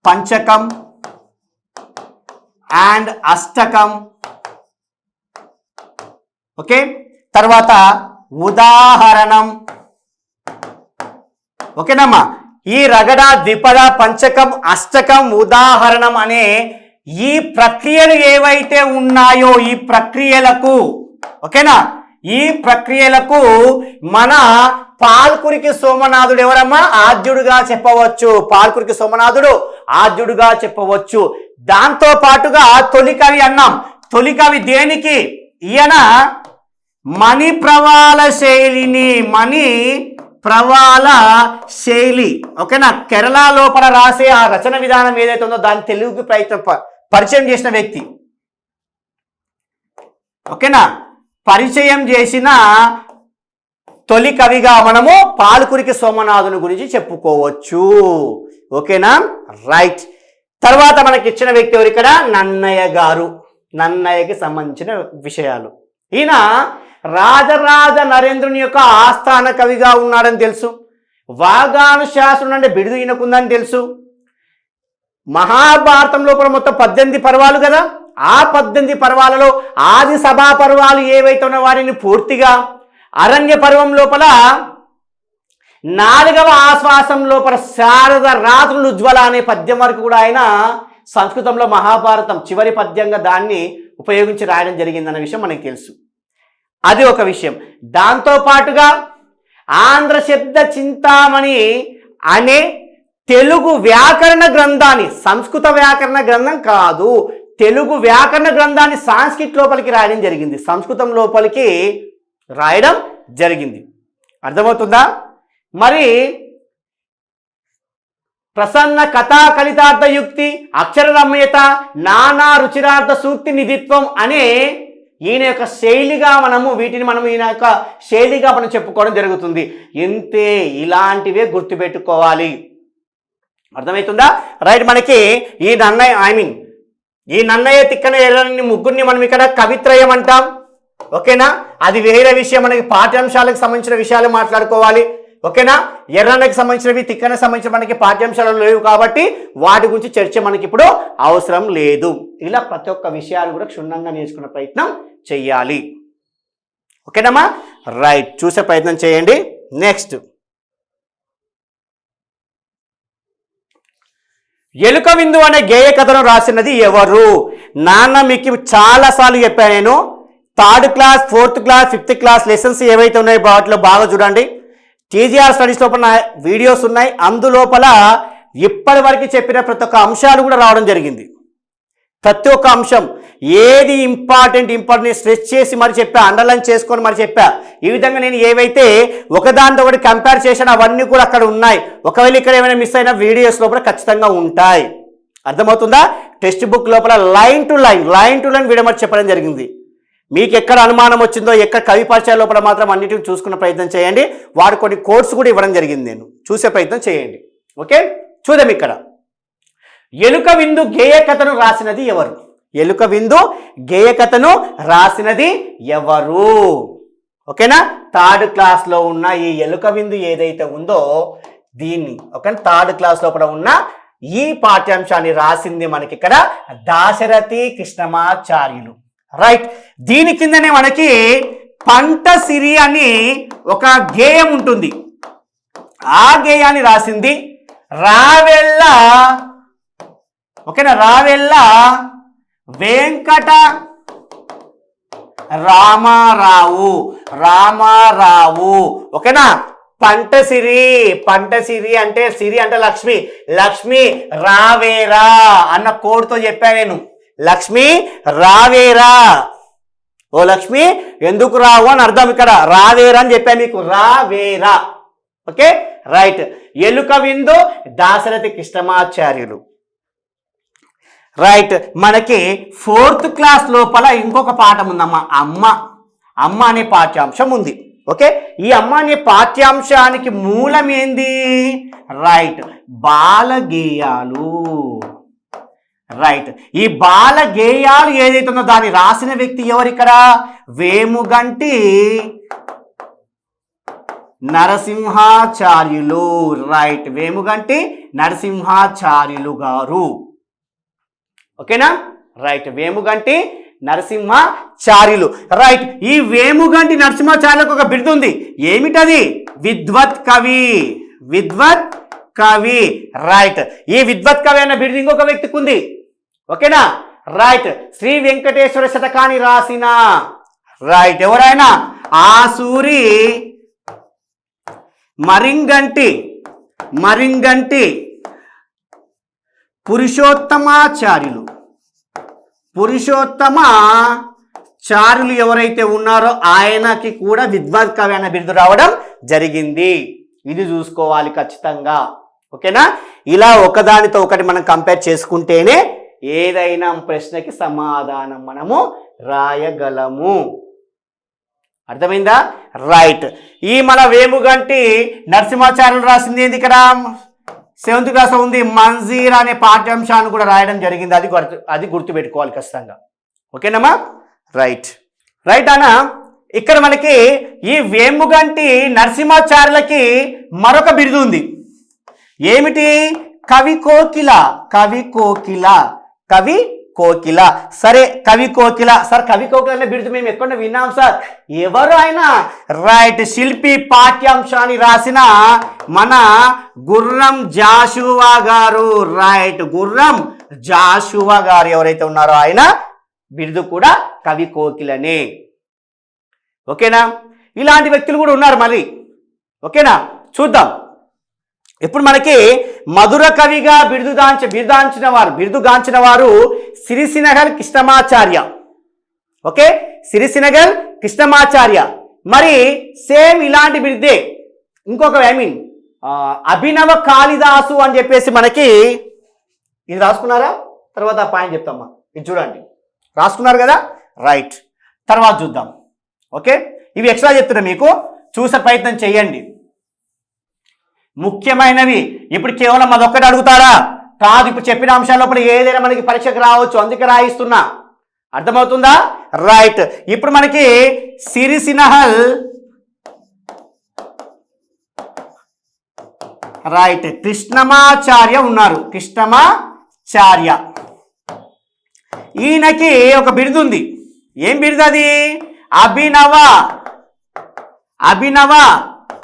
పంచకం అండ్ అష్టకం. ఓకే, తర్వాత ఉదాహరణం. ఓకేనమ్మా? ఈ రగడ, ద్విపద, పంచకం, అష్టకం, ఉదాహరణం అనే ఈ ప్రక్రియలు ఏవైతే ఉన్నాయో ఈ ప్రక్రియలకు, ఓకేనా, ఈ ప్రక్రియలకు మన పాల్కురికి సోమనాథుడు ఎవరమ్మా? ఆద్యుడుగా చెప్పవచ్చు. పాల్కురికి సోమనాథుడు ఆద్యుడుగా చెప్పవచ్చు. దాంతో పాటుగా తొలి కవి అన్నాం. తొలి కవి దేనికి? ఈయన మణి ప్రవాళ శైలిని, మణి ప్రవాళ శైలి, ఓకేనా, కేరళ లోపల రాసే ఆ రచన విధానం ఏదైతే ఉందో దాన్ని తెలుగుకి పరిచయం చేసిన వ్యక్తి. ఓకేనా? పరిచయం చేసిన తొలి కవిగా మనము పాల్కురికి సోమనాథుని గురించి చెప్పుకోవచ్చు. ఓకేనా? రైట్. తర్వాత మనకి ఇచ్చిన వ్యక్తి ఎవరు ఇక్కడ? నన్నయ్య గారు. నన్నయ్యకి సంబంధించిన విషయాలు. ఈయన రాజరాజ నరేంద్రుని యొక్క ఆస్థాన కవిగా ఉన్నాడని తెలుసు. వాగాను శాస్త్రం అంటే బిడుదు ఈయనకుందని తెలుసు. మహాభారతం లోపల మొత్తం 18 పర్వాలు కదా. ఆ 18 పర్వాలలో ఆది సభా పర్వాలు ఏవైతే ఉన్న వారిని పూర్తిగా, అరణ్య పర్వం లోపల 4వ ఆశ్వాసం లోపల శారద రాత్రులు ఉజ్వల అనే పద్యం వరకు కూడా ఆయన సంస్కృతంలో మహాభారతం చివరి పద్యంగా దాన్ని ఉపయోగించి రాయడం జరిగిందన్న విషయం మనకు తెలుసు. అది ఒక విషయం. దాంతో పాటుగా ఆంధ్ర శబ్ద చింతామణి అనే తెలుగు వ్యాకరణ గ్రంథాన్ని, సంస్కృత వ్యాకరణ గ్రంథం కాదు, తెలుగు వ్యాకరణ గ్రంథాన్ని సాంస్క్రిట్ లోపలికి రాయడం జరిగింది. సంస్కృతం లోపలికి రాయడం జరిగింది. అర్థమవుతుందా? మరి ప్రసన్న కథా కలితార్థ యుక్తి, అక్షర రమ్యత, నానా రుచిరార్థ సూక్తి నిధిత్వం అనే ఈయన యొక్క శైలిగా వీటిని ఈయన యొక్క శైలిగా మనం చెప్పుకోవడం జరుగుతుంది. ఇంతే, ఇలాంటివే గుర్తుపెట్టుకోవాలి. అర్థమవుతుందా? రైట్. మనకి ఈ నన్నయ్య ఈ నన్నయ్య తిక్కన ఎర్రని ముగ్గురిని మనం ఇక్కడ కవిత్రయం అంటాం. ఓకేనా? అది వేరే విషయం. మనకి పాఠ్యాంశాలకు సంబంధించిన విషయాలు మాట్లాడుకోవాలి. ఓకేనా? ఎర్రన్నకి సంబంధించినవి, తిక్కనకి సంబంధించిన మనకి పాఠ్యాంశాలు లేవు కాబట్టి వాటి గురించి చర్చ మనకి ఇప్పుడు అవసరం లేదు. ఇలా ప్రతి ఒక్క విషయాలు కూడా క్షుణ్ణంగా నేర్చుకునే ప్రయత్నం చెయ్యాలి. ఓకేనమ్మా? రైట్, చూసే ప్రయత్నం చేయండి. నెక్స్ట్, ఎలుక విందు అనే గేయ కథను రాసినది ఎవరు? నాన్న మీకు చాలాసార్లు చెప్పాను నేను. 3rd class, 4th class, 5th class lessons ఏవైతే ఉన్నాయో వాటిలో బాగా చూడండి. టీజీఆర్ స్టడీస్ లోపల వీడియోస్ ఉన్నాయి. అందులోపల ఇప్పటి వరకు చెప్పిన ప్రతి ఒక్క అంశాలు కూడా రావడం జరిగింది. ప్రతి ఒక్క అంశం ఏది ఇంపార్టెంట్ స్ట్రెచ్ చేసి మరి చెప్పా, అండర్లైన్ చేసుకొని మరి చెప్పా. ఈ విధంగా నేను ఏవైతే ఒకదానితో ఒకటి కంపేర్ చేశాను అవన్నీ కూడా అక్కడ ఉన్నాయి. ఒకవేళ ఇక్కడ ఏమైనా మిస్ అయిన వీడియోస్ లోపల ఖచ్చితంగా ఉంటాయి. అర్థమవుతుందా? టెక్స్ట్ బుక్ లోపల లైన్ టు లైన్ వీడియో మరి చెప్పడం జరిగింది. మీకు ఎక్కడ అనుమానం వచ్చిందో, ఎక్కడ కవి పరిచయాల లోపల మాత్రం అన్నిటిని చూసుకునే ప్రయత్నం చేయండి. వాడు కొన్ని కోర్స్ కూడా ఇవ్వడం జరిగింది, నేను చూసే ప్రయత్నం చేయండి. ఓకే, చూద్దాం. ఇక్కడ ఎలుక విందు గేయ కథను రాసినది ఎవరు? ఎలుక విందు గేయ కథను రాసినది ఎవరు? ఓకేనా, థర్డ్ క్లాస్లో ఉన్న ఈ ఎలుక విందు ఏదైతే ఉందో దీన్ని, ఓకే, థర్డ్ క్లాస్ లోపల ఉన్న ఈ పాఠ్యాంశాన్ని రాసింది మనకి ఇక్కడ దాశరథి కృష్ణమాచార్యులు. రైట్, దీని కిందనే మనకి పంట సిరి అని ఒక గేయం ఉంటుంది. ఆ గేయాన్ని రాసింది రావెల్ల, ఓకేనా, రావెల్ల వెంకట రామారావు. ఓకేనా, పంట సిరి అంటే సిరి అంటే లక్ష్మి, లక్ష్మి రావేరా అన్న కోడ్తో చెప్పా నేను. లక్ష్మి రావేరా, ఓ లక్ష్మి ఎందుకు రావు అని అర్థం. ఇక్కడ రావేరా అని చెప్పా మీకు, రావేరా. Okay, right. ఎలుక విందు దాశరథి కృష్ణమాచార్యులు. రైట్, మనకి ఫోర్త్ క్లాస్ లోపల ఇంకొక పాఠం ఉందమ్మా, అమ్మ అనే పాఠ్యాంశం ఉంది. ఓకే, ఈ అమ్మ అనే పాఠ్యాంశానికి మూలం ఏంది? రైట్, బాలగేయాలు. రైట్, ఈ బాలగేయాలు ఏదైతే ఉందో దాన్ని రాసిన వ్యక్తి ఎవరు? ఇక్కడ వేముగంటి నరసింహాచార్యులు. రైట్, వేముగంటి నరసింహాచార్యులు గారు. ఓకేనా, రైట్, వేముగంటి నరసింహాచార్యులు. రైట్, ఈ వేముగంటి నరసింహాచార్యులకు ఒక బిరుదు ఉంది. ఏమిటది? విద్వత్ కవి. రైట్, ఈ విద్వత్ కవి అన్న బిరుదు ఇంకొక వ్యక్తికి ఉంది. ఓకేనా, రైట్, శ్రీ వెంకటేశ్వర శతకాన్ని రాసిన, రైట్, ఎవరైనా ఆసూరి మరింగంటి పురుషోత్తమాచార్యులు ఎవరైతే ఉన్నారో ఆయనకి కూడా విద్వత్ కవి అనే బిరుదు రావడం జరిగింది. ఇది చూసుకోవాలి ఖచ్చితంగా. ఓకేనా, ఇలా ఒకదానితో ఒకటి మనం కంపేర్ చేసుకుంటేనే ఏదైనా ప్రశ్నకి సమాధానం మనము రాయగలము. అర్థమైందా? రైట్, ఈ మన వేముగంటి నరసింహాచార్యులు రాసింది ఏంది? ఇక్కడ 7th క్లాస్ ఉంది, మంజీరా అనే పాఠ్యాంశాన్ని కూడా రాయడం జరిగింది. అది గుర్తుపెట్టుకోవాలి ఖచ్చితంగా. ఓకేనమ్మా, రైట్ అన్న. ఇక్కడ మనకి ఈ వేముగంటి నరసింహాచార్యులకి మరొక బిరుదు ఉంది. ఏమిటి? కవి కోకిల. సరే, కవి కోకిల సార్, కవి కోకిల అనే బిరుదు మేము ఎక్కడ విన్నాం సార్, ఎవరు ఆయన? రైట్, శిల్పి పాఠ్యాంశాన్ని రాసిన మన గుర్రం జాషువా గారు. రైట్, గుర్రం జాషువా గారు ఎవరైతే ఉన్నారో ఆయన బిరుదు కూడా కవి కోకిలనే. ఓకేనా, ఇలాంటి వ్యక్తులు కూడా ఉన్నారు మరి. ఓకేనా, చూద్దాం. ఇప్పుడు మనకి మధుర కవిగా బిరుదుగాంచిన వారు సిరిసినగల్ కృష్ణమాచార్య. ఓకే, సిరిసినగల్ కృష్ణమాచార్య. మరి సేమ్ ఇలాంటి బిరుదే ఇంకొక అభినవ కాళిదాసు అని చెప్పేసి మనకి, ఇది రాసుకున్నారా? తర్వాత పాయింట్ చెప్తామ్మా, ఇది చూడండి, రాసుకున్నారు కదా. రైట్, తర్వాత చూద్దాం. ఓకే, ఇవి ఎక్స్ట్రా చెప్తున్నా మీకు, చూసే ప్రయత్నం చేయండి. ముఖ్యమైనవి. ఇప్పుడు కేవలం అదొక్కటి అడుగుతారా? కాదు, ఇప్పుడు చెప్పిన అంశాల లోపల ఏదైనా మనకి పరీక్షకు రావచ్చు, అందుకే రాయిస్తున్నా. అర్థమవుతుందా? రైట్, ఇప్పుడు మనకి సిరిసినహల్, రైట్, కృష్ణమాచార్య ఉన్నారు. కృష్ణమాచార్య ఈయనకి ఒక బిరుదు ఉంది. ఏం బిరుదు అది? అభినవ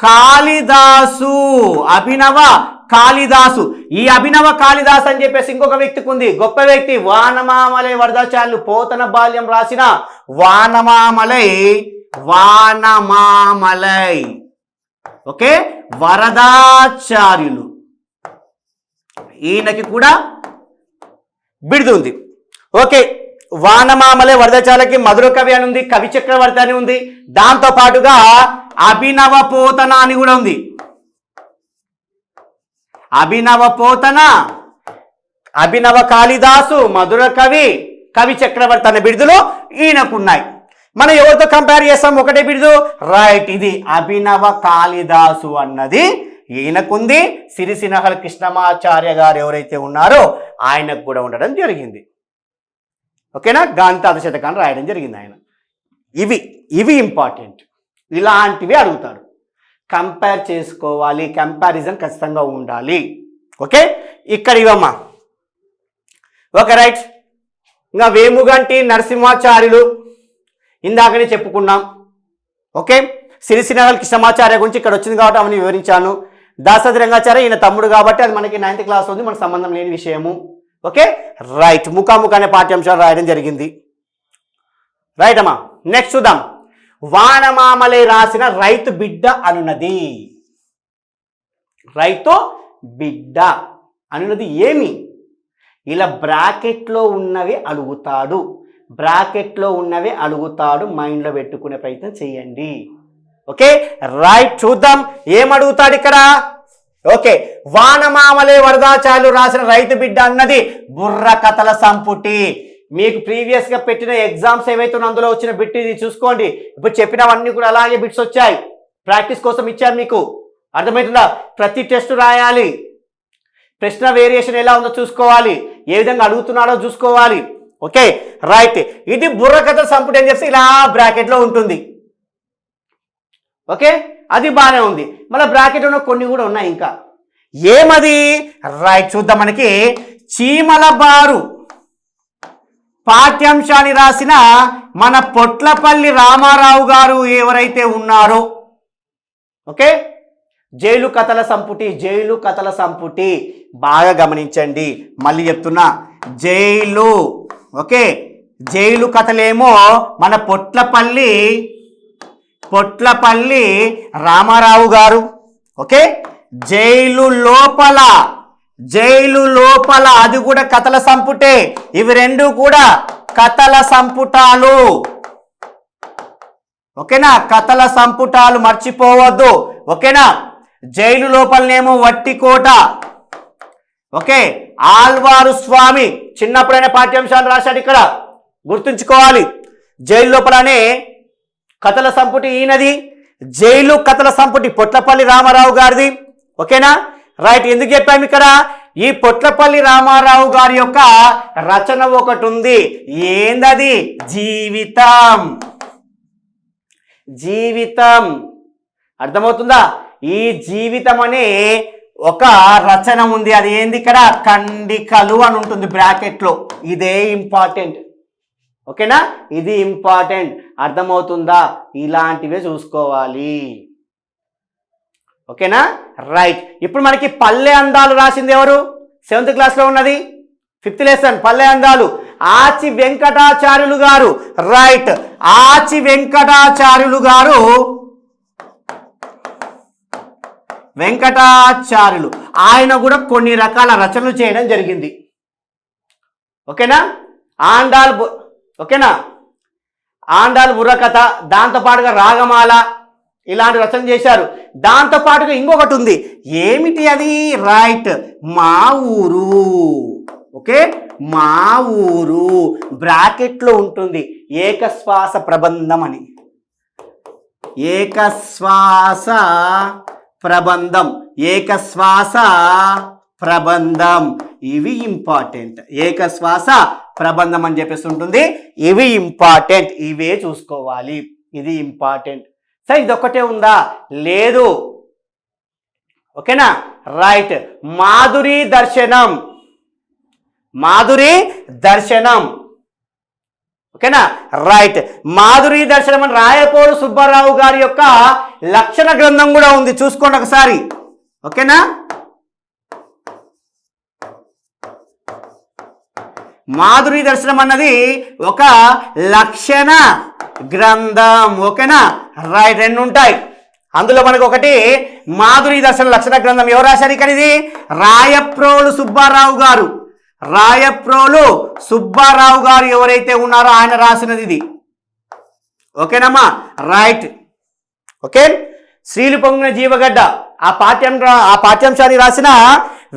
కాళిదాసు. ఈ అభినవ కాళిదాసు అని చెప్పేసి ఇంకొక వ్యక్తికి ఉంది, గొప్ప వ్యక్తి. వానమామలై వరదాచార్యులు పోతన బాల్యం రాసిన వానమామలై. ఓకే, వరదాచార్యులు, ఈయనకి కూడా బిరుదు ఉంది. ఓకే, వానమామలై వరదాచార్యులకి మధుర కవి అని ఉంది, కవి చక్రవర్తి అని ఉంది. దాంతో పాటుగా అభినవ పోతన అని కూడా ఉంది. అభినవ కాళిదాసు, మధుర కవి, కవి చక్రవర్తి అనే బిరుదులు ఈయనకున్నాయి. మనం ఎవరితో కంపేర్ చేస్తాం? ఒకటే బిరుదు, రైట్, ఇది అభినవ కాళిదాసు అన్నది ఈయనకుంది. సిరిసినహల్ కృష్ణమాచార్య గారు ఎవరైతే ఉన్నారో ఆయనకు కూడా ఉండడం జరిగింది. ఓకేనా? గాంధార శతకాన్ని రాయడం జరిగింది ఆయన. ఇవి ఇంపార్టెంట్. ఇలాంటివి అడుగుతాడు. కంపేర్ చేసుకోవాలి, కంపారిజన్ ఖచ్చితంగా ఉండాలి. ఓకే, ఇక్కడ ఇవమ్మా. Okay, right. ఇంకా వేముగంటి నరసింహాచార్యులు ఇందాకనే చెప్పుకున్నాం. ఓకే, సిరిసినగల్ కృష్ణమాచార్య గురించి ఇక్కడ వచ్చింది కాబట్టి అవన్నీ వివరించాను. దాసరి రంగాచార్య ఈయన తమ్ముడు కాబట్టి అది మనకి 9th క్లాస్ ఉంది, మనకు సంబంధం లేని విషయము. Okay, right. ముఖాముఖ అనే పాఠ్యాంశాలు రాయడం జరిగింది. రైట్ అమ్మా. నెక్స్ట్ చూద్దాం. వానమామలే రాసిన రైతు బిడ్డ అనున్నది. రైతు బిడ్డ అనున్నది ఏమి? ఇలా బ్రాకెట్లో ఉన్నవి అడుగుతాడు. బ్రాకెట్లో ఉన్నవి అడుగుతాడు. మైండ్లో పెట్టుకునే ప్రయత్నం చేయండి. Okay, right. చూద్దాం ఏమడుగుతాడు ఇక్కడ. ఓకే, వానమామలే వరదాచార్యులు రాసిన రైతు బిడ్డ అన్నది బుర్ర కథల సంపుటి. మీకు ప్రీవియస్గా పెట్టిన ఎగ్జామ్స్ ఏవైతే అందులో వచ్చిన బిట్ ఇది చూసుకోండి. ఇప్పుడు చెప్పినవన్నీ కూడా అలాగే బిట్స్ వచ్చాయి. ప్రాక్టీస్ కోసం ఇచ్చాను మీకు. అర్థమవుతుందా? ప్రతి టెస్ట్ రాయాలి. ప్రశ్న వేరియేషన్ ఎలా ఉందో చూసుకోవాలి. ఏ విధంగా అడుగుతున్నాడో చూసుకోవాలి. Okay, right. ఇది బుర్ర కథల సంపుటి అని చెప్పి ఇలా బ్రాకెట్లో ఉంటుంది. ఓకే, అది బాగానే ఉంది. మళ్ళీ బ్రాకెట్ ఉన్న కొన్ని కూడా ఉన్నాయి ఇంకా. ఏమది? రైట్, చూద్దాం. మనకి చీమల బారు పాఠ్యాంశాన్ని రాసిన మన పొట్లపల్లి రామారావు గారు ఎవరైతే ఉన్నారో, ఓకే, జైలు కథల సంపుటి, జైలు కథల సంపుటి బాగా గమనించండి. మళ్ళీ చెప్తున్నా, జైలు. ఓకే, జైలు కథలేమో మన పొట్లపల్లి రామారావు గారు. ఓకే, జైలు లోపల అది కూడా కథల సంపుటే. ఇవి రెండు కూడా కథల సంపుటాలు. ఓకేనా? కథల సంపుటాలు మర్చిపోవద్దు. ఓకేనా? జైలు లోపలనేమో వట్టికోట. ఓకే, ఆల్వారు స్వామి చిన్నప్పుడైన పాఠ్యాంశాలు రాశాడు ఇక్కడ, గుర్తుంచుకోవాలి. జైలు లోపలనే కథల సంపుటి ఈయనది. జైలు కథల సంపుటి పొట్లపల్లి రామారావు గారిది. ఓకేనా? రైట్. ఎందుకు చెప్పాము ఇక్కడ? ఈ పొట్లపల్లి రామారావు గారి యొక్క రచన ఒకటి ఉంది. ఏందది? జీవితం. అర్థమవుతుందా? ఈ జీవితం అనే ఒక రచన ఉంది. అది ఏంది? ఇక్కడ ఖండికలు అని ఉంటుంది బ్రాకెట్లో. ఇదే ఇంపార్టెంట్. ఓకేనా? ఇది ఇంపార్టెంట్. అర్థమవుతుందా? ఇలాంటివే చూసుకోవాలి. ఓకేనా? రైట్. ఇప్పుడు మనకి పల్లె అందాలు రాసింది ఎవరు? 7th క్లాస్లో ఉన్నది, 5th లెసన్ పల్లె అందాలు, ఆచి వెంకటాచార్యులు గారు. రైట్, ఆచి వెంకటాచార్యులు గారు. ఆయన కూడా కొన్ని రకాల రచనలు చేయడం జరిగింది. ఓకేనా? ఆండాల్ బుర్రకథ, దాంతోపాటుగా రాగమాల, ఇలాంటి రచన చేశారు. దాంతోపాటుగా ఇంకొకటి ఉంది. ఏమిటి అది? రైట్, మా ఊరు. ఓకే, మా ఊరు బ్రాకెట్లో ఉంటుంది. ఏకశ్వాస ప్రబంధం అని. ఏకశ్వాస ప్రబంధం. ఇవి ఇంపార్టెంట్. ఏకశ్వాస ప్రబంధం అని చెప్పేసి ఉంటుంది. ఇవి ఇంపార్టెంట్. ఇవే చూసుకోవాలి. ఇది ఇంపార్టెంట్. సరే, ఇదొక్కటే ఉందా? లేదు. ఓకేనా? రైట్. మాధురి దర్శనం. ఓకేనా? రైట్. మాధురి దర్శనం అని రాయపోడు సుబ్బారావు గారి యొక్క లక్షణ గ్రంథం కూడా ఉంది. చూసుకోండి ఒకసారి. ఓకేనా? మాధురి దర్శనం అన్నది ఒక లక్షణ గ్రంథం. ఓకేనా? రైట్. 2 ఉంటాయి అందులో. మనకు ఒకటి మాధురి దర్శన లక్షణ గ్రంథం ఎవరు రాశారు ఇక్కడ? ఇది రాయప్రోలు సుబ్బారావు గారు ఎవరైతే ఉన్నారో ఆయన రాసినది ఇది. ఓకేనమ్మా? రైట్. ఓకే, శ్రీలు పొంగిన జీవగడ్డ ఆ పాఠ్యాంశాన్ని రాసిన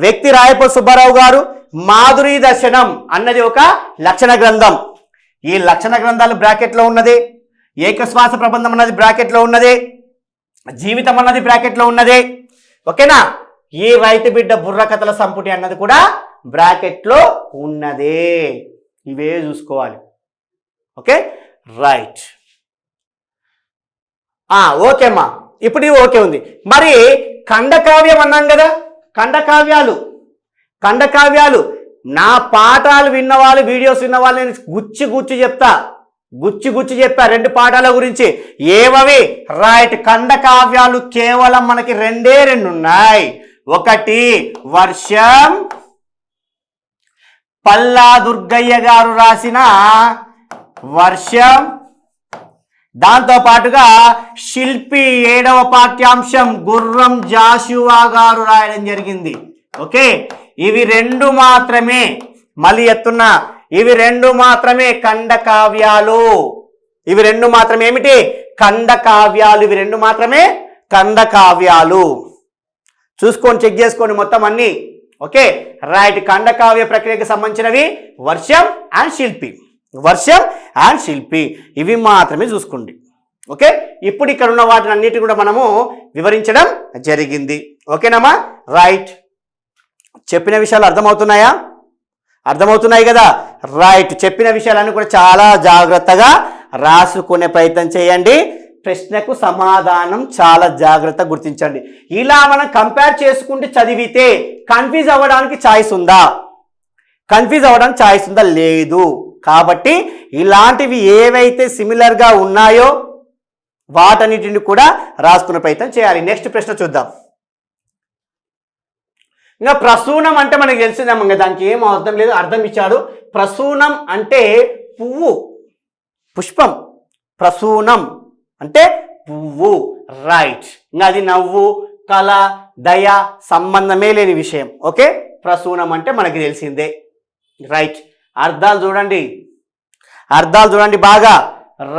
వ్యక్తి రాయప్రోలు సుబ్బారావు గారు. మాధురి దర్శనం అన్నది ఒక లక్షణ గ్రంథం. ఈ లక్షణ గ్రంథాలు బ్రాకెట్లో ఉన్నది. ఏకశ్వాస ప్రబంధం అన్నది బ్రాకెట్లో ఉన్నదే, జీవితం అన్నది బ్రాకెట్లో ఉన్నదే. ఓకేనా, ఈ రైతు బిడ్డ బుర్ర కథల సంపుటి అన్నది కూడా బ్రాకెట్లో ఉన్నదే. ఇవే చూసుకోవాలి. Okay right. ఓకే అమ్మా, ఇప్పుడు ఇది ఓకే ఉంది. మరి ఖండకావ్యం అన్నాం కదా, ఖండకావ్యాలు నా పాఠాలు విన్నవాళ్ళు, వీడియోస్ విన్నవాళ్ళు నేను గుచ్చి చెప్తా, రెండు పాఠాల గురించి. ఏవవి? రైట్, ఖండకావ్యాలు కేవలం మనకి రెండే ఉన్నాయి. ఒకటి వర్షం, పల్లా దుర్గయ్య గారు రాసిన వర్షం, దాంతో పాటుగా శిల్పి 7వ పాఠ్యాంశం గుర్రం జాషువా గారు రాయడం జరిగింది. ఓకే, ఇవి రెండు మాత్రమే, మళ్ళీ ఎత్తున్నా, ఇవి రెండు మాత్రమే ఖండకావ్యాలు. ఇవి రెండు మాత్రమే ఏమిటి? ఖండకావ్యాలు. ఇవి రెండు మాత్రమే ఖండకావ్యాలు. చూసుకొని చెక్ చేసుకోండి మొత్తం అన్ని. ఓకే రైట్, ఖండకావ్య ప్రక్రియకు సంబంధించినవి వర్షం అండ్ శిల్పి, ఇవి మాత్రమే చూసుకోండి. ఓకే, ఇప్పుడు ఇక్కడ ఉన్న వాటిని అన్నిటి కూడా మనము వివరించడం జరిగింది. ఓకేనమ్మా రైట్. చెప్పిన విషయాలు అర్థమవుతున్నాయి కదా? రైట్, చెప్పిన విషయాలన్నీ కూడా చాలా జాగ్రత్తగా రాసుకునే ప్రయత్నం చేయండి. ప్రశ్నకు సమాధానం చాలా జాగ్రత్తగా గుర్తించండి. ఇలా మనం కంపేర్ చేసుకుంటూ చదివితే కన్ఫ్యూజ్ అవ్వడానికి ఛాయిస్ ఉందా? లేదు. కాబట్టి ఇలాంటివి ఏవైతే సిమిలర్గా ఉన్నాయో వాటన్నిటిని కూడా రాసుకునే ప్రయత్నం చేయాలి. నెక్స్ట్ ప్రశ్న చూద్దాం. ఇంకా ప్రసూనం అంటే మనకు తెలిసిందమ్మ, దానికి ఏం అర్థం లేదు, అర్థం ఇచ్చాడు. ప్రసూనం అంటే పువ్వు, పుష్పం. ప్రసూనం అంటే పువ్వు. రైట్, ఇంకా అది నవ్వు, కళ, దయ సంబంధమే లేని విషయం. ఓకే, ప్రసూనం అంటే మనకి తెలిసిందే. రైట్, అర్థాలు చూడండి బాగా.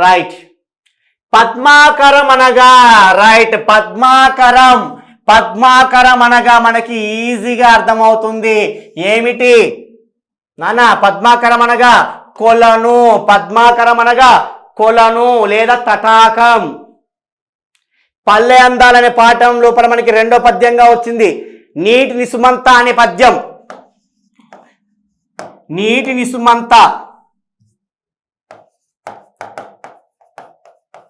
రైట్, పద్మాకరం అనగా, రైట్, పద్మాకరం అనగా మనకి ఈజీగా అర్థమవుతుంది. ఏమిటి నానా? పద్మాకరం అనగా కొలను, లేదా తటాకం. పల్లె అందాలనే పాఠం లోపల మనకి రెండో పద్యంగా వచ్చింది నీటి నిసుమంత అనే పద్యం. నీటి నిసుమంత,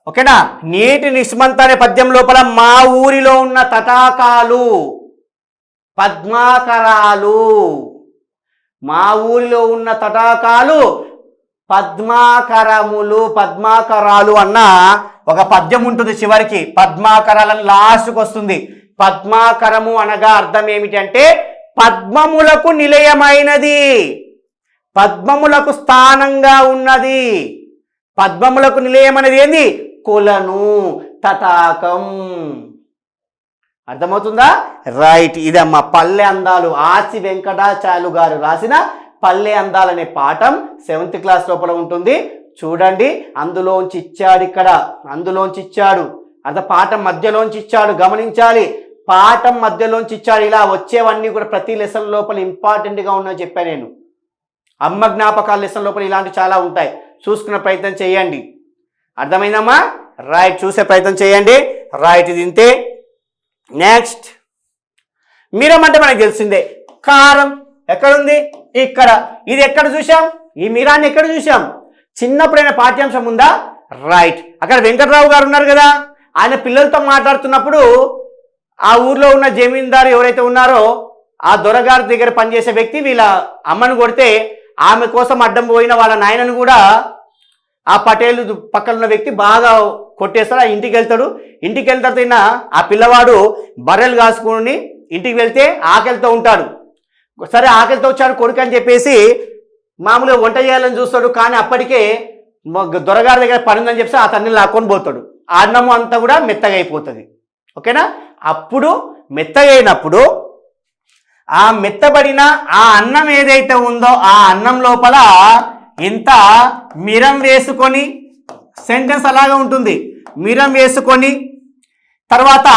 ఓకేనా? నీటి నిసుమంత అనే పద్యం లోపల మా ఊరిలో ఉన్న తటాకాలు పద్మాకరాలు, మా ఊరిలో ఉన్న తటాకాలు పద్మాకరాలు అన్న ఒక పద్యం ఉంటుంది. చివరికి పద్మాకరాలని లాస్ట్కి వస్తుంది. పద్మాకరము అనగా అర్థం ఏమిటి అంటే పద్మములకు నిలయమైనది, పద్మములకు స్థానంగా ఉన్నది. పద్మములకు నిలయమైనది ఏంది? కొలను, తటాకం. అర్థమవుతుందా? రైట్, ఇదమ్మా పల్లె అందాలు. ఆసి వెంకటాచార్యులు గారు రాసిన పల్లె అందాలనే పాఠం 7th క్లాస్ లోపల ఉంటుంది. చూడండి, అందులోంచి ఇచ్చాడు. అర్థ పాఠం మధ్యలోంచి ఇచ్చాడు, గమనించాలి. పాఠం మధ్యలోంచి ఇచ్చాడు. ఇలా వచ్చేవన్నీ కూడా ప్రతి లెసన్ లోపల ఇంపార్టెంట్గా ఉన్నాయని చెప్పాను నేను. అమ్మ జ్ఞాపకాల లెసన్ లోపల ఇలాంటివి చాలా ఉంటాయి, చూసుకునే ప్రయత్నం చేయండి. అర్థమైందమ్మా? రైట్, చూసే ప్రయత్నం చేయండి. రైట్, ఇది ఇంతే. నెక్స్ట్, మిరం అంటే మనకు తెలిసిందే. కారం ఎక్కడుంది? ఇక్కడ. ఇది ఎక్కడ చూసాం? ఈ మిరాన్ని ఎక్కడ చూసాం? చిన్నప్పుడైనా పాఠ్యాంశం ఉందా? రైట్, అక్కడ వెంకట్రావు గారు ఉన్నారు కదా, ఆయన పిల్లలతో మాట్లాడుతున్నప్పుడు ఆ ఊర్లో ఉన్న జమీందారు ఎవరైతే ఉన్నారో ఆ దొరగారి దగ్గర పనిచేసే వ్యక్తి వీళ్ళ అమ్మను కొడితే ఆమె కోసం అడ్డం పోయిన వాళ్ళ నాయనను కూడా ఆ పటేలు పక్కన ఉన్న వ్యక్తి బాగా కొట్టేస్తాడు. ఆ ఇంటికి వెళ్తాడు. ఇంటికి వెళ్ళిన తర్వాత ఆ పిల్లవాడు బర్రెలు కాసుకుని ఇంటికి వెళ్తే ఆకలితో ఉంటాడు. సరే ఆకలితో వచ్చాడు కొడుకు అని చెప్పేసి మామూలుగా వంట చేయాలని చూస్తాడు. కానీ అప్పటికే దొరగారి దగ్గర పని ఉందని చెప్పి ఆ తన్ని లాక్కొని పోతాడు. ఆ అన్నము అంతా కూడా మెత్తగా అయిపోతుంది. ఓకేనా? అప్పుడు మెత్తగా అయినప్పుడు ఆ మెత్తబడిన ఆ అన్నం ఏదైతే ఉందో ఆ అన్నం లోపల ఇంత మిరం వేసుకొని, సెంటెన్స్ అలాగా ఉంటుంది, మిరం వేసుకొని తర్వాత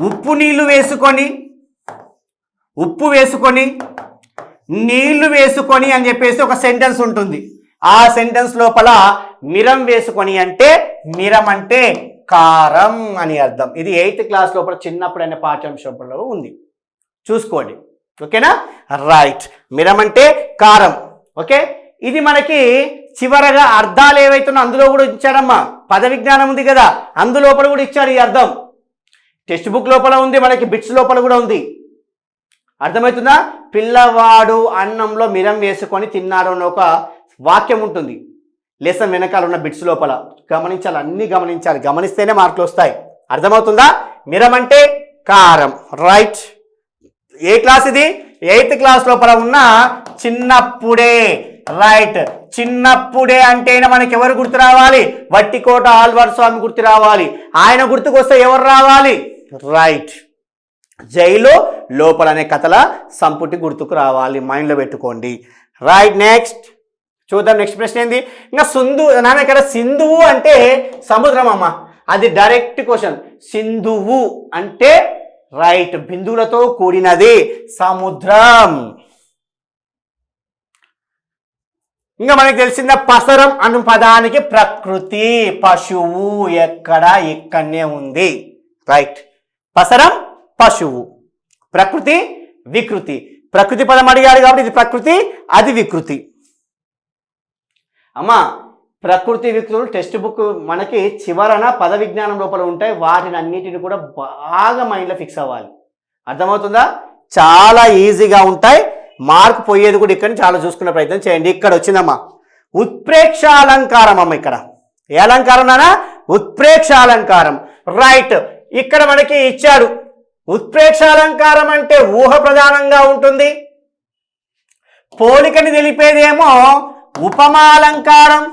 ఉప్పు వేసుకొని నీళ్లు వేసుకొని అని చెప్పేసి ఒక సెంటెన్స్ ఉంటుంది. ఆ సెంటెన్స్ లోపల మిరం వేసుకొని అంటే మిరం అంటే కారం అని అర్థం. ఇది 8th క్లాస్ లోపల చిన్నప్పుడైన పాఠ్యాంశంలో ఉంది, చూసుకోండి. ఓకేనా? రైట్. మిరం అంటే కారం. ఓకే, ఇది మనకి చివరగా అర్థాలు ఏవైతున్నా అందులో కూడా ఇచ్చాడమ్మా. పద విజ్ఞానం ఉంది కదా, అందులోపల కూడా ఇచ్చాడు ఈ అర్థం. టెక్స్ట్ బుక్ లోపల ఉంది, మనకి బిట్స్ లోపల కూడా ఉంది. అర్థమవుతుందా? పిల్లవాడు అన్నంలో మిరం వేసుకొని తిన్నాడు అని ఒక వాక్యం ఉంటుంది లెసన్ వెనకాల ఉన్న బిట్స్ లోపల. గమనించాలి, అన్నీ గమనించాలి, గమనిస్తేనే మార్కులు వస్తాయి. అర్థమవుతుందా? మిరం అంటే కారం. రైట్. ఏ క్లాస్ ఇది? 8th క్లాస్ లోపల ఉన్న చిన్నప్పుడే. రైట్. చిన్నప్పుడే అంటేనే మనకి ఎవరు గుర్తు రావాలి? వట్టికోట ఆళ్వార్ స్వామి గుర్తు రావాలి. ఆయన గుర్తుకొస్తే ఎవరు రావాలి? రైట్. జైలు లోపల అనే కథల సంపుటి గుర్తుకు రావాలి, మైండ్లో పెట్టుకోండి. రైట్. నెక్స్ట్ చూద్దాం. నెక్స్ట్ ప్రశ్న ఏంది? ఇంకా నాన్న ఇక్కడ సింధువు అంటే సముద్రం అమ్మ, అది డైరెక్ట్ క్వశ్చన్. సింధువు అంటే రైట్, బిందువులతో కూడినది సముద్రం. ఇంకా మనకి తెలిసిందా? పసరం అను పదానికి ప్రకృతి, పశువు ఎక్కడ? ఇక్కడనే ఉంది. రైట్. పసరం పశువు, ప్రకృతి వికృతి. ప్రకృతి పదం అడిగాడు కాబట్టి ఇది ప్రకృతి, అది వికృతి. అమ్మా, ప్రకృతి వికృతులు టెక్స్ట్ బుక్ మనకి చివరన పద విజ్ఞానం లోపల ఉంటాయి. వాటిని అన్నిటిని కూడా బాగా మైండ్లో ఫిక్స్ అవ్వాలి. అర్థమవుతుందా? చాలా ఈజీగా ఉంటాయి. మార్కు పోయేది కూడా ఇక్కడ చాలా చూసుకునే ప్రయత్నం చేయండి. ఇక్కడ వచ్చిందమ్మా ఉత్ప్రేక్ష అలంకారం. అమ్మ ఇక్కడ ఏ అలంకారం నానా? ఉత్ప్రేక్ష అలంకారం. రైట్. ఇక్కడ మనకి ఇచ్చాడు ఉత్ప్రేక్ష అలంకారం అంటే ఊహ ప్రధానంగా ఉంటుంది. పోలికని తెలిపేదేమో ఉపమాలంకారం,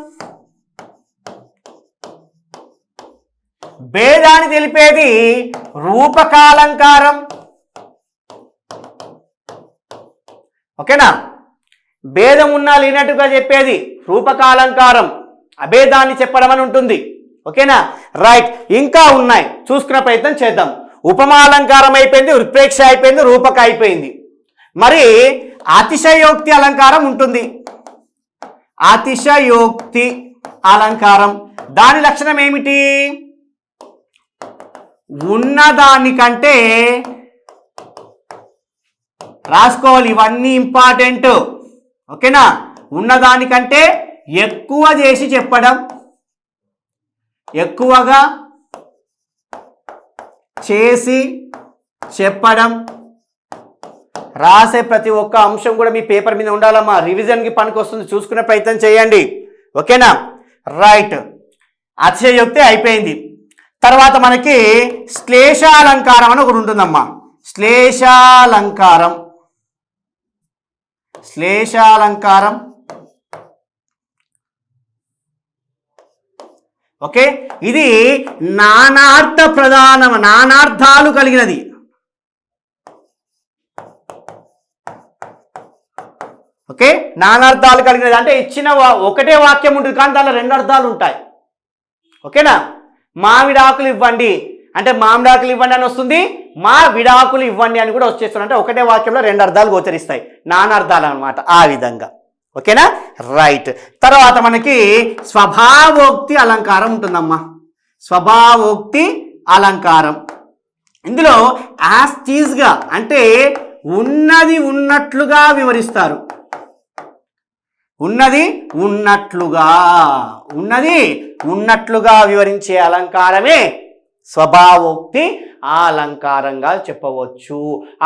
భేదాన్ని తెలిపేది రూపకాలంకారం. ఓకేనా? భేదం ఉన్నా లేనట్టుగా చెప్పేది రూపకాలంకారం, అభేదాన్ని చెప్పడం అని ఉంటుంది. ఓకేనా? రైట్. ఇంకా ఉన్నాయి, చూసుకునే ప్రయత్నం చేద్దాం. ఉపమాలంకారం అయిపోయింది, ఉత్ప్రేక్ష అయిపోయింది, రూపక అయిపోయింది. మరి అతిశయోక్తి అలంకారం ఉంటుంది. అతిశయోక్తి అలంకారం దాని లక్షణం ఏమిటి? ఉన్నదానికంటే రాసుకోవాలి, ఇవన్నీ ఇంపార్టెంట్. ఓకేనా? ఉన్నదానికంటే ఎక్కువ చేసి చెప్పడం, ఎక్కువగా చేసి చెప్పడం. రాసే ప్రతి ఒక్క అంశం కూడా మీ పేపర్ మీద ఉండాలమ్మా, రివిజన్కి పనికి వస్తుంది, చూసుకునే ప్రయత్నం చేయండి. ఓకేనా? రైట్. అతిశయోక్తి అయిపోయింది. తర్వాత మనకి శ్లేషాలంకారం అని ఒకటి ఉంటుందమ్మా. శ్లేషాలంకారం, శ్లేషాలంకారం. ఓకే, ఇది నానార్థ ప్రధానం, నానార్థాలు కలిగినది. ఓకే, నానార్థాలు కలిగినది అంటే ఇచ్చిన ఒకటే వాక్యం ఉంటుంది కానీ దానిలో 2 అర్థాలు ఉంటాయి. ఓకేనా? మామిడాకులు ఇవ్వండి అంటే మామిడాకులు ఇవ్వండి అని వస్తుంది, మా విడాకులు ఇవ్వండి అని కూడా వచ్చేస్తుంది. అంటే ఒకటే వాక్యంలో 2 అర్థాలు గోచరిస్తాయి, నానార్థాలు అనమాట. ఆ విధంగా. ఓకేనా? రైట్. తర్వాత మనకి స్వభావోక్తి అలంకారం ఉంటుందమ్మా. స్వభావోక్తి అలంకారం ఇందులో యాజ్ టీజ్గా అంటే ఉన్నది ఉన్నట్లుగా వివరిస్తారు. ఉన్నది ఉన్నట్లుగా, ఉన్నది ఉన్నట్లుగా వివరించే అలంకారమే స్వభావోక్తి అలంకారంగా చెప్పవచ్చు.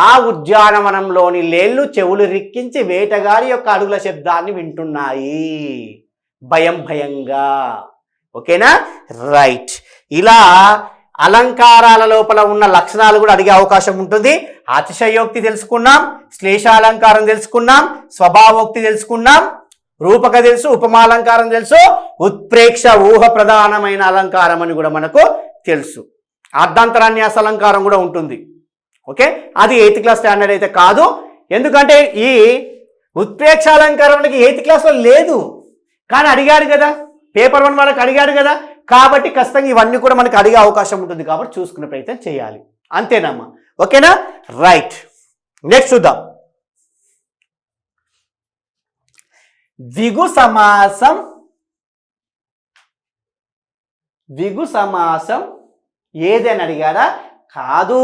ఆ ఉద్యానవనంలోని లేళ్ళు చెవులు రిక్కించి వేటగాడి యొక్క అడుగుల శబ్దాన్ని వింటున్నాయి భయం భయంగా. ఓకేనా? రైట్. ఇలా అలంకారాల లోపల ఉన్న లక్షణాలు కూడా అడిగే అవకాశం ఉంటుంది. అతిశయోక్తి తెలుసుకున్నాం, శ్లేషాలంకారం తెలుసుకున్నాం, స్వభావోక్తి తెలుసుకున్నాం, రూపక తెలుసు, ఉపమాలంకారం తెలుసు, ఉత్ప్రేక్ష ఊహ ప్రధానమైన అలంకారం అని కూడా మనకు తెలుసు. అర్ధాంతరాన్యాస అలంకారం కూడా ఉంటుంది. ఓకే, అది 8th క్లాస్ స్టాండర్డ్ అయితే కాదు, ఎందుకంటే ఈ ఉత్ప్రేక్ష అలంకారం మనకి 8th క్లాస్లో లేదు, కానీ అడిగాడు కదా, పేపర్ 1 వాళ్ళకి అడిగాడు కదా, కాబట్టి ఖచ్చితంగా ఇవన్నీ కూడా మనకి అడిగే అవకాశం ఉంటుంది. కాబట్టి చూసుకునే ప్రయత్నం చేయాలి. అంతేనమ్మా. ఓకేనా? రైట్. నెక్స్ట్ చూద్దాం. ద్విగు సమాసం, ద్విగు సమాసం ఏది అని అడిగారా? కాదు,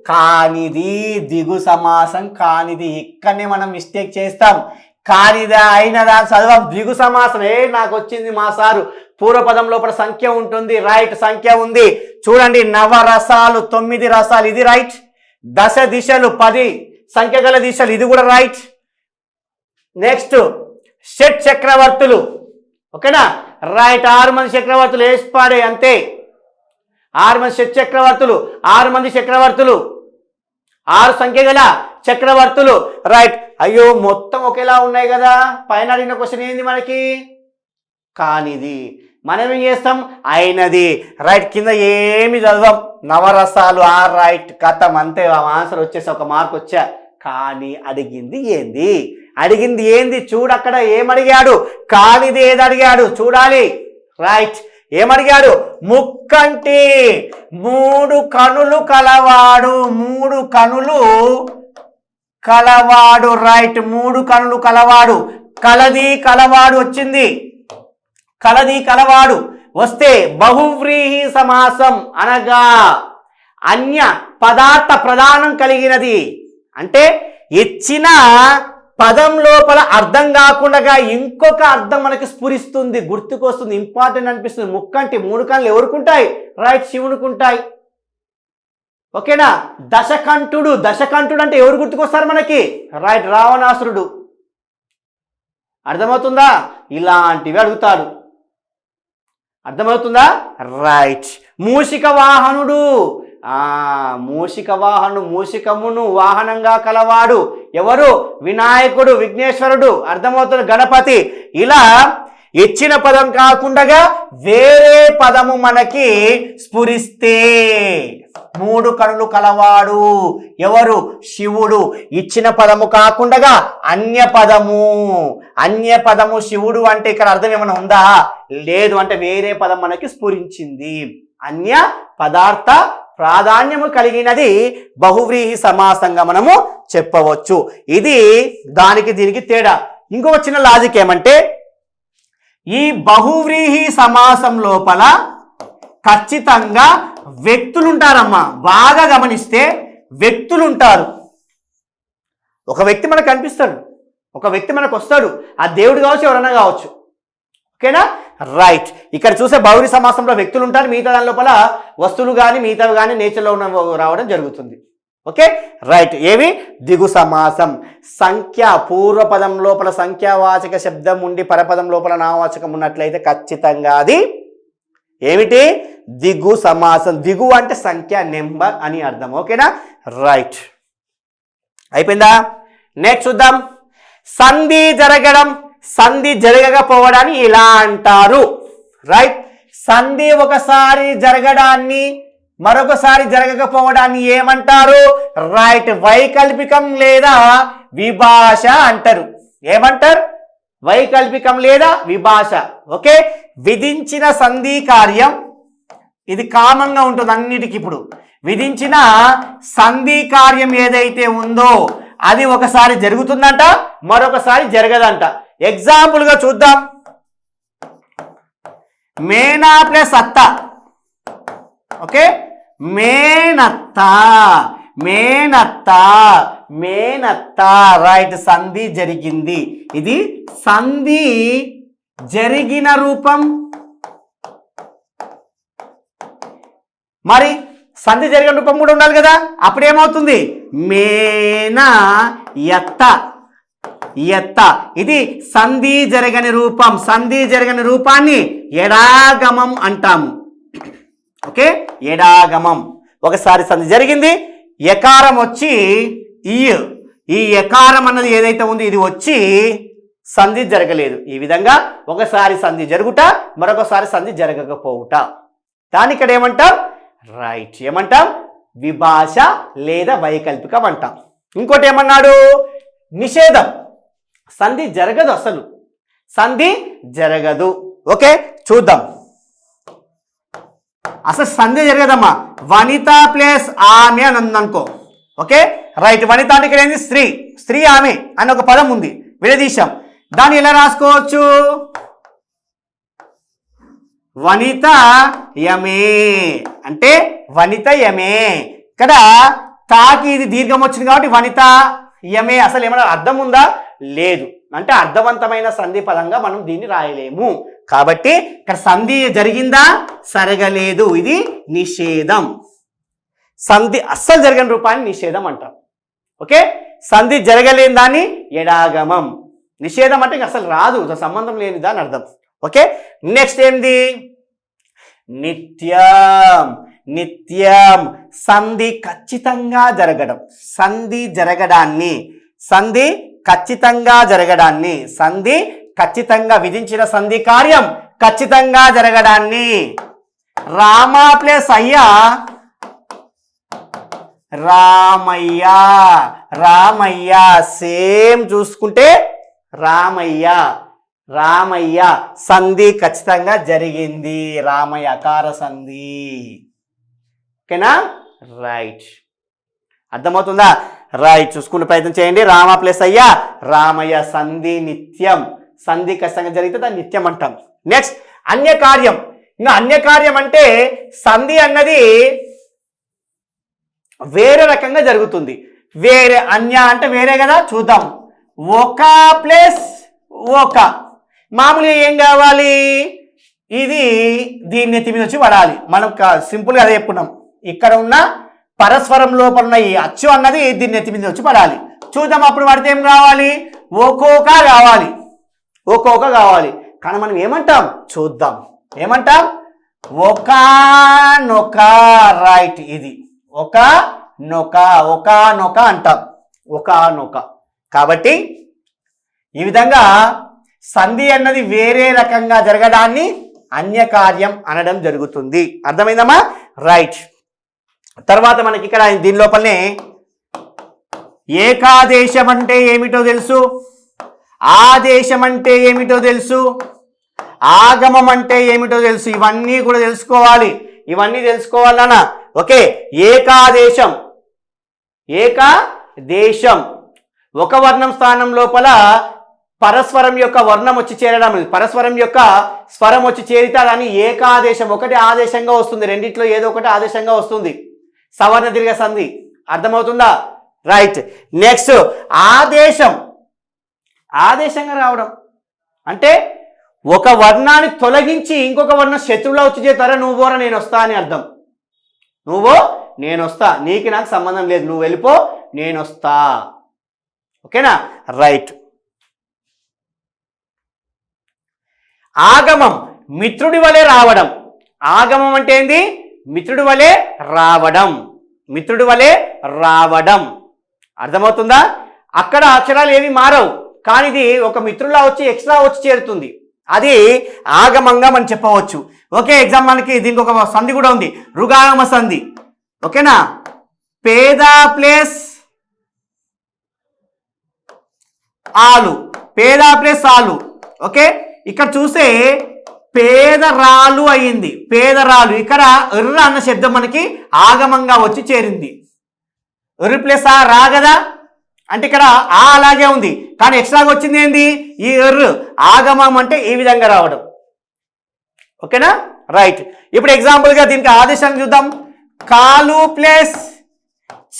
కానిది. ద్విగు సమాసం కానిది. ఇక్కడనే మనం మిస్టేక్ చేస్తాం. కానిదా అయినదా చదవం. ద్విగు సమాసం నాకు వచ్చింది మా సారు, పూర్వపదం లోపల సంఖ్య ఉంటుంది. రైట్, సంఖ్య ఉంది. చూడండి, నవరసాలు 9 రసాలు, ఇది రైట్. దశ దిశలు 10 సంఖ్య గల దిశలు, ఇది కూడా రైట్. నెక్స్ట్ షట్ చక్రవర్తులు, ఓకేనా? రైట్, 6 మంది చక్రవర్తులు వేసి పాడే, అంతే. 6 మంది షట్ చక్రవర్తులు, 6 మంది చక్రవర్తులు, 6 సంఖ్య గల చక్రవర్తులు. రైట్. అయ్యో, మొత్తం ఒకేలా ఉన్నాయి కదా. పైన అడిగిన క్వశ్చన్ ఏంది మనకి? కానిది. మనం ఏం చేస్తాం? అయినది. రైట్. కింద ఏమి చదవం, నవరసాలు రైట్, కథం, అంతే. ఆన్సర్ వచ్చేసి 1 మార్క్ వచ్చా. కానీ అడిగింది ఏంది? అడిగింది ఏంది? చూడు, అక్కడ ఏమడిగాడు? కానిది ఏది అడిగాడు చూడాలి. రైట్. ఏమడిగాడు? ముక్కంటి, 3 కనులు కలవాడు, 3 కనులు కలవాడు. రైట్, 3 కనులు కలవాడు. కలది కలవాడు వచ్చింది. కలది కలవాడు వస్తే బహువ్రీహి సమాసం అనగా అన్య పదార్థ ప్రధానం కలిగినది. అంటే ఇచ్చిన పదం లోపల అర్థం కాకుండా ఇంకొక అర్థం మనకి స్ఫురిస్తుంది, గుర్తుకొస్తుంది, ఇంపార్టెంట్ అనిపిస్తుంది. ముక్కంటి, 3 కళ్ళు ఎవరుకుంటాయి? రైట్, శివునికుంటాయి. ఓకేనా? దశకంఠుడు, దశకంఠుడు అంటే ఎవరు గుర్తుకొస్తారు మనకి? రైట్, రావణాసురుడు. అర్థమవుతుందా? ఇలాంటివి అడుగుతాడు. అర్థమవుతుందా? రైట్. మూషిక వాహనుడు, మూషిక వాహనుడు, మూషికమును వాహనంగా కలవాడు ఎవరు? వినాయకుడు, విఘ్నేశ్వరుడు. అర్థమవుతుంది? గణపతి. ఇలా ఇచ్చిన పదం కాకుండా వేరే పదము మనకి స్ఫురిస్తే 3 కనులు కలవాడు ఎవరు? శివుడు. ఇచ్చిన పదము కాకుండా అన్య పదము, అన్య పదము శివుడు అంటే ఇక్కడ అర్థం ఏమైనా ఉందా? లేదు. అంటే వేరే పదం మనకి స్ఫురించింది. అన్య పదార్థ ప్రాధాన్యము కలిగినది బహువ్రీహి సమాసంగా మనము చెప్పవచ్చు. ఇది దానికి దీనికి తేడా. ఇంకొక చిన్న లాజిక్ ఏమంటే, ఈ బహువ్రీహి సమాసం లోపల ఖచ్చితంగా వ్యక్తులుంటారమ్మా. బాగా గమనిస్తే వ్యక్తులుంటారు. ఒక వ్యక్తి మనకు కనిపిస్తాడు, ఒక వ్యక్తి మనకు వస్తాడు. ఆ దేవుడు కావచ్చు, ఎవరన్నా కావచ్చు. ఓకేనా? రైట్. ఇక్కడ చూసే బహువ్రీహి సమాసంలో వ్యక్తులు ఉంటారు, మిగతా దాని లోపల వస్తువులు కానీ మిగతావి కానీ నేచర్లో ఉన్న రావడం జరుగుతుంది. Okay, right. ఏవి? దిగు సమాసం. సంఖ్య పూర్వపదం లోపల సంఖ్యావాచక శబ్దం ఉండి పరపదం లోపల నామవాచకం ఉన్నట్లయితే ఖచ్చితంగా అది ఏమిటి? దిగు సమాసం. దిగు అంటే సంఖ్య, నెంబర్ అని అర్థం. ఓకేనా? రైట్. అయిపోయిందా? నెక్స్ట్ చూద్దాం. సంధి జరగడం, సంధి జరగకపోవడాన్ని ఇలా అంటారు. రైట్. సంధి ఒకసారి జరగడాన్ని మరొకసారి జరగకపోవడాన్ని ఏమంటారు? రైట్, వైకల్పికం లేదా విభాష అంటారు. ఏమంటారు? వైకల్పికం లేదా విభాష. ఓకే, విధించిన సంధి కార్యం ఇది కామన్ గా ఉంటుంది అన్నిటికీ. ఇప్పుడు విధించిన సంధి కార్యం ఏదైతే ఉందో అది ఒకసారి జరుగుతుందంట, మరొకసారి జరగదంట. ఎగ్జాంపుల్ గా చూద్దాం. మేనా ప్లస్ అత్త. ఓకే, మేనత్త, మేనత్త, మేనత్త. రైట్, సంధి జరిగింది. ఇది సంధి జరిగిన రూపం. మరి సంధి జరిగిన రూపం కూడా ఉండాలి కదా. అప్పుడేమవుతుంది? మేనా యత్త, యత్త. ఇది సంధి జరగని రూపం. సంధి జరగని రూపాన్ని ఎడాగమం అంటాము. ఓకే, ఎడాగమం. ఒకసారి సంధి జరిగింది, ఎకారం వచ్చి ఈ ఎకారం అన్నది ఏదైతే ఉంది ఇది వచ్చి సంధి జరగలేదు. ఈ విధంగా ఒకసారి సంధి జరుగుట, మరొకసారి సంధి జరగకపోవుట. దాని ఇక్కడ ఏమంటాం? రైట్, ఏమంటాం? విభాష లేదా వైకల్పికం అంటాం. ఇంకోటి ఏమన్నాడు? నిషేధం. సంధి జరగదు, అసలు సంధి జరగదు. ఓకే, చూద్దాం. అసలు సంధి జరగదమ్మా. వనిత ప్లస్ ఆమె అని ఉందనుకో. Okay, right. వనిత అంటే ఇక్కడ ఏంది? స్త్రీ. స్త్రీ, ఆమె అని ఒక పదం ఉంది, విడదీశాం. దాన్ని ఎలా రాసుకోవచ్చు? వనిత యమే అంటే వనిత యమే. ఇక్కడ తాకి ఇది దీర్ఘం వచ్చింది కాబట్టి వనిత యమే. అసలు ఏమైనా అర్థం ఉందా? లేదు. అంటే అర్థవంతమైన సంధి పదంగా మనం దీన్ని రాయలేము. కాబట్టి ఇక్కడ సంధి జరిగిందా? జరగలేదు. ఇది నిషేధం. సంధి అస్సలు జరగని రూపాన్ని నిషేధం అంటాం. ఓకే, సంధి జరగలేని దాన్ని ఎడాగమం. నిషేధం అంటే అసలు రాదు, సంబంధం లేనిదా అని అర్థం. ఓకే, నెక్స్ట్ ఏంది? నిత్యం. నిత్యం సంధి ఖచ్చితంగా జరగడం. సంధి జరగడాన్ని, సంధి ఖచ్చితంగా జరగడాన్ని, సంధి ఖచ్చితంగా విధించిన సంధి కార్యం ఖచ్చితంగా జరగడాన్ని. రామ ప్లస్ అయ్య రామయ్య. రామయ్య సేమ్ చూసుకుంటే రామయ్య. రామయ్య సంధి ఖచ్చితంగా జరిగింది. రామయ్య అకార సంధి. ఓకేనా? రైట్, అర్థమవుతుందా? రైట్, చూసుకునే ప్రయత్నం చేయండి. రామ ప్లస్ అయ్య రామయ్య సంధి నిత్యం. సంధి ఖచ్చితంగా జరిగితే దాన్ని నిత్యం అంటాం. నెక్స్ట్ అన్యకార్యం. ఇంకా అన్యకార్యం అంటే సంధి అన్నది వేరే రకంగా జరుగుతుంది. వేరే, అన్య అంటే వేరే కదా, చూద్దాం. ఒక ప్లస్ ఒక. మామూలుగా ఏం కావాలి? ఇది దీన్ని ఎత్తి మీద వచ్చి పడాలి. మనం సింపుల్గా అదే చెప్పుకున్నాం. ఇక్కడ ఉన్న పరస్పరం లోపల ఉన్న ఈ అచ్చు అన్నది దీన్ని ఎత్తి మీద వచ్చి పడాలి. చూద్దాం అప్పుడు పడితే ఏం కావాలి? ఒక్కొక్క కావాలి. ఒక్కొక్క కావాలి. కానీ మనం ఏమంటాం? చూద్దాం. ఏమంటాం? ఒకనొక. రైట్, ఇది ఒకనొక. ఒకనొక అంటాం. ఒకనొక. కాబట్టి ఈ విధంగా సంధి అన్నది వేరే రకంగా జరగడాన్ని అన్యకార్యం అనడం జరుగుతుంది. అర్థమైందమ్మా? రైట్. తర్వాత మనకి ఇక్కడ దీని లోపలనే ఏకాదేశం అంటే ఏమిటో తెలుసు, ఆదేశం అంటే ఏమిటో తెలుసు, ఆగమం అంటే ఏమిటో తెలుసు. ఇవన్నీ కూడా తెలుసుకోవాలి. ఇవన్నీ తెలుసుకోవాలన్నా. ఓకే, ఏకాదేశం. ఏకాదేశం ఒక వర్ణం స్థానం లోపల పరస్పరం యొక్క వర్ణం వచ్చి చేరడం, పరస్పరం యొక్క స్వరం వచ్చి చేరితే దాన్ని ఏకాదేశం. ఒకటి ఆదేశంగా వస్తుంది, రెండిట్లో ఏదో ఒకటి ఆదేశంగా వస్తుంది. సవర్ణ దీర్ఘ సంధి. అర్థమవుతుందా? రైట్. నెక్స్ట్ ఆదేశం. ఆదేశంగా రావడం అంటే ఒక వర్ణాన్ని తొలగించి ఇంకొక వర్ణం శత్రువులో వచ్చి చేస్తారా, నువ్వోరా నేను వస్తా అని అర్థం. నువ్వో నేను వస్తా, నీకు నాకు సంబంధం లేదు, నువ్వు వెళ్ళిపో నేను వస్తా. ఓకేనా? రైట్. ఆగమం మిత్రుడి వలె రావడం. ఆగమం అంటే ఏంది? మిత్రుడి వలె రావడం. మిత్రుడి వలె రావడం. అర్థమవుతుందా? అక్కడ అక్షరాలు ఏమి మారవు, కానీ ఇది ఒక మిత్రులా వచ్చి ఎక్స్ట్రా వచ్చి చేరుతుంది. అది ఆగమంగా మనం చెప్పవచ్చు. ఓకే, ఎగ్జామ్ మనకి దీనికి ఒక సంధి కూడా ఉంది, రుగాగమ సంధి. ఓకేనా? పేద ప్లస్ ఆలు. పేద ప్లస్ ఆలు. ఓకే, ఇక్కడ చూస్తే పేదరాలు అయ్యింది. పేదరాలు. ఇక్కడ ఎర్ర అన్న శబ్దం మనకి ఆగమంగా వచ్చి చేరింది. ఎర్ర ప్లస్ ఆ రా కదా, అంటే ఇక్కడ ఆ అలాగే ఉంది, కానీ ఎక్స్ట్రాగా వచ్చింది ఏంది? ఈ ఎర్ర. ఆగమం అంటే ఈ విధంగా రావడం. ఓకేనా? రైట్. ఇప్పుడు ఎగ్జాంపుల్గా దీనికి ఆదేశాన్ని చూద్దాం. కాలు ప్లస్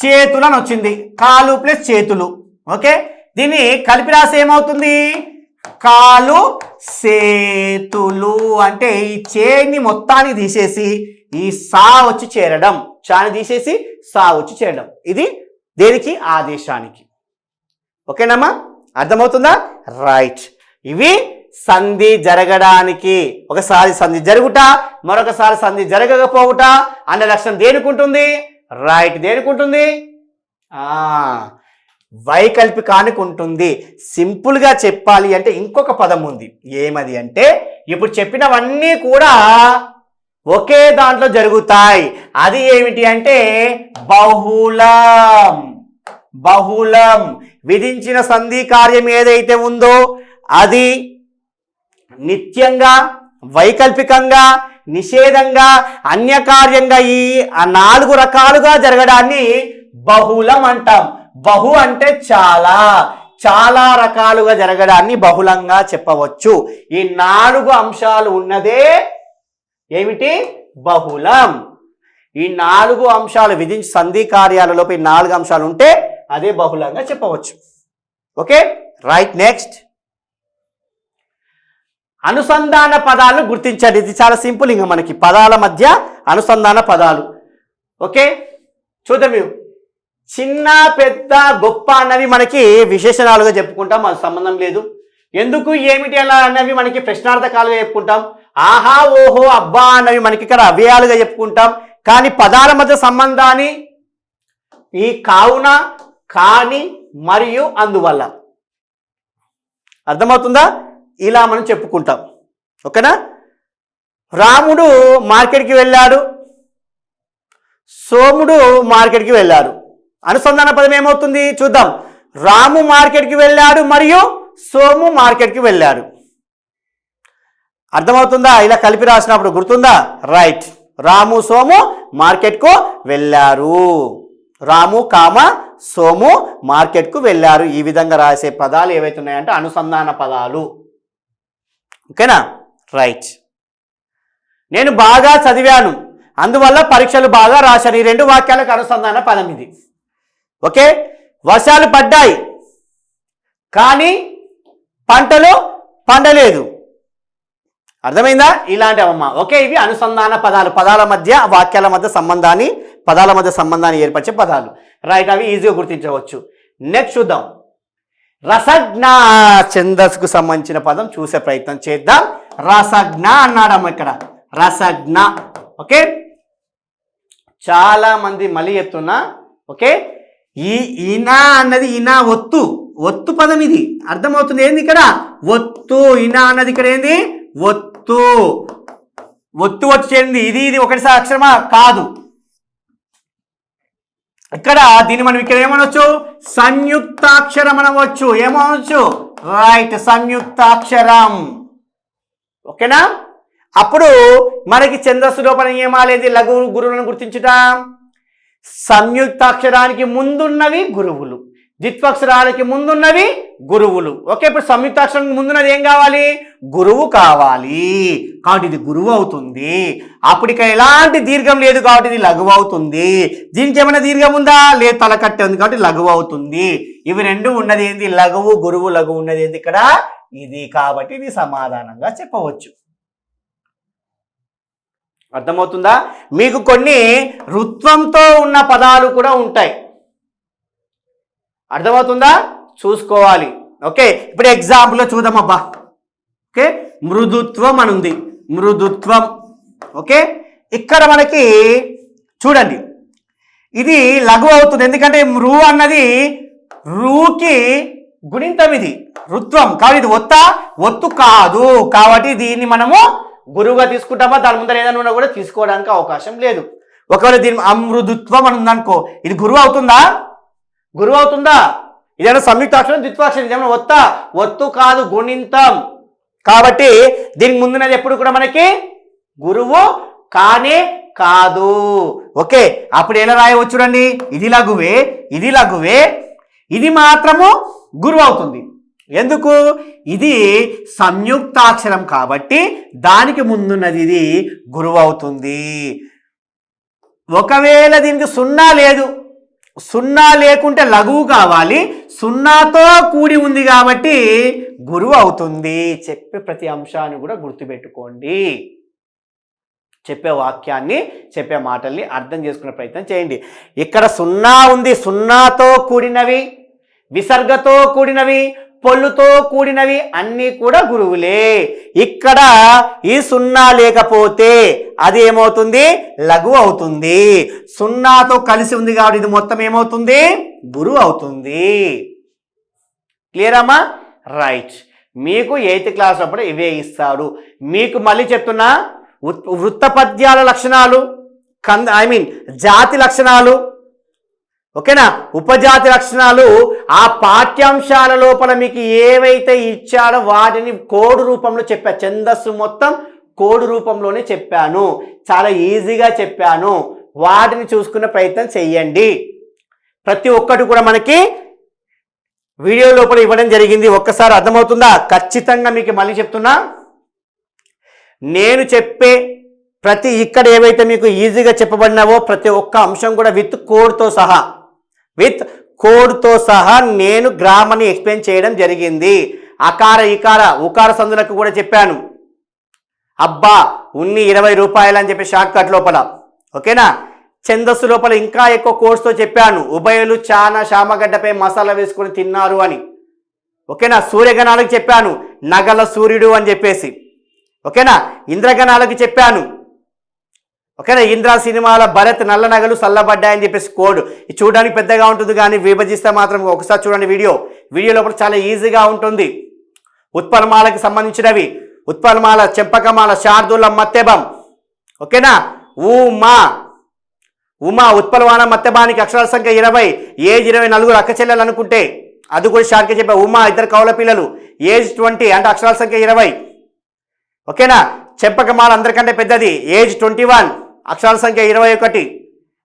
చేతులు అని వచ్చింది. కాలు ప్లస్ చేతులు. ఓకే, దీన్ని కలిపి రాసి ఏమవుతుంది? కాలు సేతులు. అంటే ఈ చేని మొత్తానికి తీసేసి ఈ సా వచ్చి చేరడం, చాని తీసేసి సా వచ్చి చేరడం. ఇది దేనికి? ఆదేశానికి. ఓకేనమ్మా? అర్థమవుతుందా? రైట్. ఇవి సంధి జరగడానికి. ఒకసారి సంధి జరుగుట, మరొకసారి సంధి జరగకపోవుట అనే లక్షణం దేనికి ఉంటుంది? రైట్, దేనికి ఉంటుంది? వైకల్పికానికి ఉంటుంది. సింపుల్గా చెప్పాలి అంటే ఇంకొక పదం ఉంది. ఏమది అంటే ఇప్పుడు చెప్పినవన్నీ కూడా ఒకే దాంట్లో జరుగుతాయి. అది ఏమిటి అంటే బహుళం. బహుళం. విధించిన సంధి కార్యం ఏదైతే ఉందో అది నిత్యంగా, వైకల్పికంగా, నిషేధంగా, అన్యకార్యంగా ఈ 4 రకాలుగా జరగడాన్ని బహుళం అంటాం. బహు అంటే చాలా, చాలా రకాలుగా జరగడాన్ని బహుళంగా చెప్పవచ్చు. ఈ 4 అంశాలు ఉన్నదే ఏమిటి? బహుళం. ఈ 4 అంశాలు విధించి సంధి కార్యాలలోపై 4 అంశాలు ఉంటే అదే బహుళంగా చెప్పవచ్చు. Okay right. నెక్స్ట్ అనుసంధాన పదాలను గుర్తించండి. ఇది చాలా సింపుల్. ఇంకా మనకి పదాల మధ్య అనుసంధాన పదాలు. ఓకే చూద్దాం. చిన్న పెద్ద గొప్ప అన్నవి మనకి విశేషణాలుగా చెప్పుకుంటాం, అది సంబంధం లేదు. ఎందుకు ఏమిటి అలా అన్నవి మనకి ప్రశ్నార్థకాలుగా చెప్పుకుంటాం. ఆహా ఓహో అబ్బా అన్నవి మనకి ఇక్కడ అవ్యయాలుగా చెప్పుకుంటాం. కానీ పదాల మధ్య సంబంధాన్ని ఈ కావున, కాని, మరియు, అందువల్ల అర్థమవుతుందా? ఇలా మనం చెప్పుకుంటాం. ఓకేనా? రాముడు మార్కెట్కి వెళ్ళాడు, సోముడు మార్కెట్కి వెళ్ళాడు. అనుసంధాన పదం ఏమవుతుంది చూద్దాం. రాము మార్కెట్కి వెళ్ళాడు మరియు సోము మార్కెట్కి వెళ్ళాడు. అర్థమవుతుందా? ఇలా కలిపి రాసినప్పుడు గుర్తుందా? రైట్. రాము సోము మార్కెట్కు వెళ్ళారు. రాము కామ సోము మార్కెట్కు వెళ్ళారు. ఈ విధంగా రాసే పదాలు ఏవైతే ఉన్నాయంటే అనుసంధాన పదాలు. ఓకేనా? రైట్. నేను బాగా చదివాను, అందువల్ల పరీక్షలు బాగా రాశాను. ఈ 2 వాక్యాలకు అనుసంధాన పదం ఇది. ఓకే. వర్షాలు పడ్డాయి కానీ పంటలు పండలేదు. అర్థమైందా? ఇలాంటివమ్మా. ఓకే, ఇవి అనుసంధాన పదాలు. పదాల మధ్య వాక్యాల మధ్య సంబంధాన్ని, పదాల మధ్య సంబంధాన్ని ఏర్పరిచే పదాలు. రైట్, అవి ఈజీగా గుర్తించవచ్చు. నెక్స్ట్ చూద్దాం. రసజ్ఞ ఛందస్సుకు సంబంధించిన పదం చూసే ప్రయత్నం చేద్దాం. రసజ్ఞ అన్నాడమ్మ ఇక్కడ. రసజ్ఞ. ఓకే, చాలా మంది మళ్ళీ చెప్తున్నా. ఓకే, ఈనా అన్నది ఈనా ఒత్తు, ఒత్తు పదం ఇది. అర్థమవుతుంది ఏంది ఇక్కడ? ఒత్తు. ఈనా అన్నది ఇక్కడ ఏంది? ఒత్తు. ఒత్తు వచ్చేది ఇది. ఇది ఒకటిసారి అక్షరమా? కాదు. ఇక్కడ దీన్ని మనం ఇక్కడ ఏమనొచ్చు? సంయుక్తాక్షరం అనవచ్చు. ఏమనొచ్చు? రైట్, సంయుక్తాక్షరం. ఓకేనా? అప్పుడు మనకి ఛందస్సు లోపల నియమాలేది? లఘు గురువులను గుర్తించుట. సంయుక్తాక్షరానికి ముందున్నవి గురువులు, ద్విత్వాక్షరాలకి ముందున్నవి గురువులు. ఓకే, ఇప్పుడు సంయుక్తాక్షరానికి ముందున్నది ఏం కావాలి? గురువు కావాలి. కాబట్టి ఇది గురువు అవుతుంది. అప్పుడు ఇక్కడ ఎలాంటి దీర్ఘం లేదు కాబట్టి ఇది లఘువు అవుతుంది. దీనికి ఏమైనా దీర్ఘం ఉందా? లేదు, తలకట్టే ఉంది కాబట్టి లఘువు అవుతుంది. ఇవి 2 ఉన్నది ఏంది? లఘువు, గురువు. లఘువు ఉన్నది ఏంది ఇక్కడ? ఇది. కాబట్టి ఇది సమాధానంగా చెప్పవచ్చు. అర్థమవుతుందా? మీకు కొన్ని రుత్వంతో ఉన్న పదాలు కూడా ఉంటాయి. అర్థమవుతుందా? చూసుకోవాలి. ఓకే, ఇప్పుడు ఎగ్జాంపుల్లో చూద్దాం అబ్బా. ఓకే, మృదుత్వం అని ఉంది. మృదుత్వం. ఓకే, ఇక్కడ మనకి చూడండి, ఇది లఘు అవుతుంది. ఎందుకంటే మృ అన్నది రూకి గుణింతం. ఇది రుత్వం కాబట్టి ఇది ఒత్తు కాదు. కాబట్టి దీన్ని మనము గురువుగా తీసుకుంటామా? దాని ముందర ఏదైనా ఉన్నా కూడా తీసుకోవడానికి అవకాశం లేదు. ఒకవేళ దీని అమృదుత్వం అని ఉందనుకో, ఇది గురువు అవుతుందా? గురువు అవుతుందా? ఇదేమైనా సంయుక్తాక్షరం, ద్విత్వాక్షరం. ఇదేమైనా ఒత్తు కాదు, గుణింతం. కాబట్టి దీనికి ముందున్నది ఎప్పుడు కూడా మనకి గురువు కానే కాదు. ఓకే, అప్పుడు ఎలా రాయవచ్చు చూడండి. ఇది లఘువే, ఇది లఘువే, ఇది మాత్రము గురువు అవుతుంది. ఎందుకు? ఇది సంయుక్తాక్షరం కాబట్టి దానికి ముందున్నది ఇది గురువు అవుతుంది. ఒకవేళ దీనికి 0 లేదు, 0 లేకుంటే లఘువు కావాలి. 0తో కూడి ఉంది కాబట్టి గురువు అవుతుంది. చెప్పే ప్రతి అంశాన్ని కూడా గుర్తుపెట్టుకోండి. చెప్పే వాక్యాన్ని, చెప్పే మాటల్ని అర్థం చేసుకునే ప్రయత్నం చేయండి. ఇక్కడ 0 ఉంది. 0తో కూడినవి, విసర్గతో కూడినవి, పొల్లుతో కూడినవి అన్నీ కూడా గురువులే. ఇక్కడ ఈ 0 లేకపోతే అది ఏమవుతుంది? లఘువు అవుతుంది. 0తో కలిసి ఉంది కాబట్టి ఇది మొత్తం ఏమవుతుంది? గురువు అవుతుంది. క్లియర్ అమ్మా? రైట్. మీకు 8th క్లాస్ అప్పుడు ఇవే ఇస్తాడు. మీకు మళ్ళీ చెప్తున్నా, వృత్తపద్యాల లక్షణాలు, జాతి లక్షణాలు, ఓకేనా, ఉపజాతి లక్షణాలు ఆ పాఠ్యాంశాల లోపల మీకు ఏవైతే ఇచ్చాడో వాటిని కోడ్ రూపంలో చెప్పా. ఛందస్సు మొత్తం కోడ్ రూపంలోనే చెప్పాను. చాలా ఈజీగా చెప్పాను. వాటిని చూసుకునే ప్రయత్నం చెయ్యండి. ప్రతి ఒక్కటి కూడా మనకి వీడియో లోపల ఇవ్వడం జరిగింది. ఒక్కసారి అర్థమవుతుందా? ఖచ్చితంగా మీకు మళ్ళీ చెప్తున్నా, నేను చెప్పే ప్రతి ఇక్కడ ఏవైతే మీకు ఈజీగా చెప్పబడినావో ప్రతి ఒక్క అంశం కూడా విత్ కోడ్తో సహా నేను గ్రామర్ని ఎక్స్ప్లెయిన్ చేయడం జరిగింది. అకార ఇకార ఉకార సందులకు కూడా చెప్పాను. అబ్బా ఉన్ని 20 రూపాయలు అని చెప్పి షార్ట్ కట్ లోపల, ఓకేనా. ఛందస్సు లోపల ఇంకా ఎక్కువ కోర్సుతో చెప్పాను. ఉభయలు చాన శామగడ్డపై మసాలా వేసుకొని తిన్నారు అని, ఓకేనా. సూర్యగణాలకు చెప్పాను, నగల సూర్యుడు అని చెప్పేసి, ఓకేనా. ఇంద్రగణాలకు చెప్పాను, ఓకేనా. ఇంద్ర సినిమాల భరత్ నల్ల నగలు చల్లబడ్డాయని చెప్పేసి కోడ్. ఇది చూడడానికి పెద్దగా ఉంటుంది కానీ విభజిస్తే మాత్రం ఒకసారి చూడండి వీడియో లోపల చాలా ఈజీగా ఉంటుంది. ఉత్పలమాలకు సంబంధించినవి, ఉత్పలమాల, చెంపకమాల, శార్దూలం, మత్తెబం, ఓకేనా. ఉమా ఉత్పలవాన మత్తెబానికి అక్షరాల సంఖ్య 20, ఏజ్ 24, అక్క చెల్లెలు అనుకుంటే అది కూడా షార్ట్గా చెప్పా. ఉమా 2 కౌల పిల్లలు, ఏజ్ 20 అంటే అక్షరాల సంఖ్య 20, ఓకేనా. చెంపకమాల అందరికంటే పెద్దది, ఏజ్ 21, అక్షరాల సంఖ్య 21,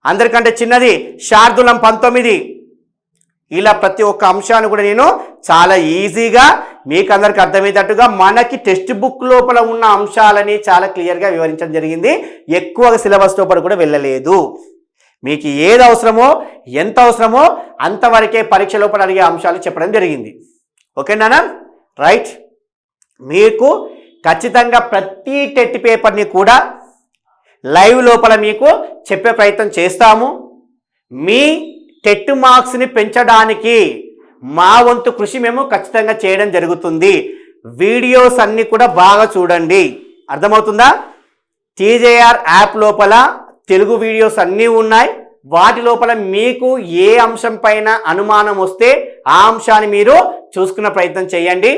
అందరికంటే చిన్నది శార్దూలం 19. ఇలా ప్రతి ఒక్క అంశాన్ని కూడా నేను చాలా ఈజీగా మీకు అందరికి అర్థమయ్యేటట్టుగా మనకి టెక్స్ట్ బుక్ లోపల ఉన్న అంశాలని చాలా క్లియర్గా వివరించడం జరిగింది. ఎక్కువగా సిలబస్ లోపల కూడా వెళ్ళలేదు. మీకు ఏది అవసరమో ఎంత అవసరమో అంతవరకే పరీక్ష లోపల అడిగే అంశాలు చెప్పడం జరిగింది. ఓకేనా? రైట్. మీకు ఖచ్చితంగా ప్రతి టెట్ పేపర్ని కూడా లైవ్ లోపల మీకు చెప్పే ప్రయత్నం చేస్తాము. మీ టెట్ మార్క్స్ని పెంచడానికి మా వంతు కృషి మేము ఖచ్చితంగా చేయడం జరుగుతుంది. వీడియోస్ అన్నీ కూడా బాగా చూడండి, అర్థమవుతుందా? టీజేఆర్ యాప్ లోపల తెలుగు వీడియోస్ అన్నీ ఉన్నాయి. వాటి లోపల మీకు ఏ అంశం పైన అనుమానం వస్తే ఆ అంశాన్ని మీరు చూసుకునే ప్రయత్నం చేయండి,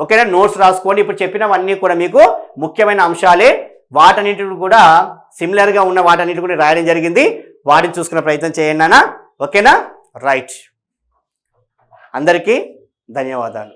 ఓకేనా. నోట్స్ రాసుకోండి. ఇప్పుడు చెప్పినవన్నీ కూడా మీకు ముఖ్యమైన అంశాలే. వాటన్నిటిని కూడా సిమిలర్గా ఉన్న వాటన్నిటి కూడా రాయడం జరిగింది. వాటిని చూసుకునే ప్రయత్నం చేయండి నాన్న, ఓకేనా. రైట్. అందరికీ ధన్యవాదాలు.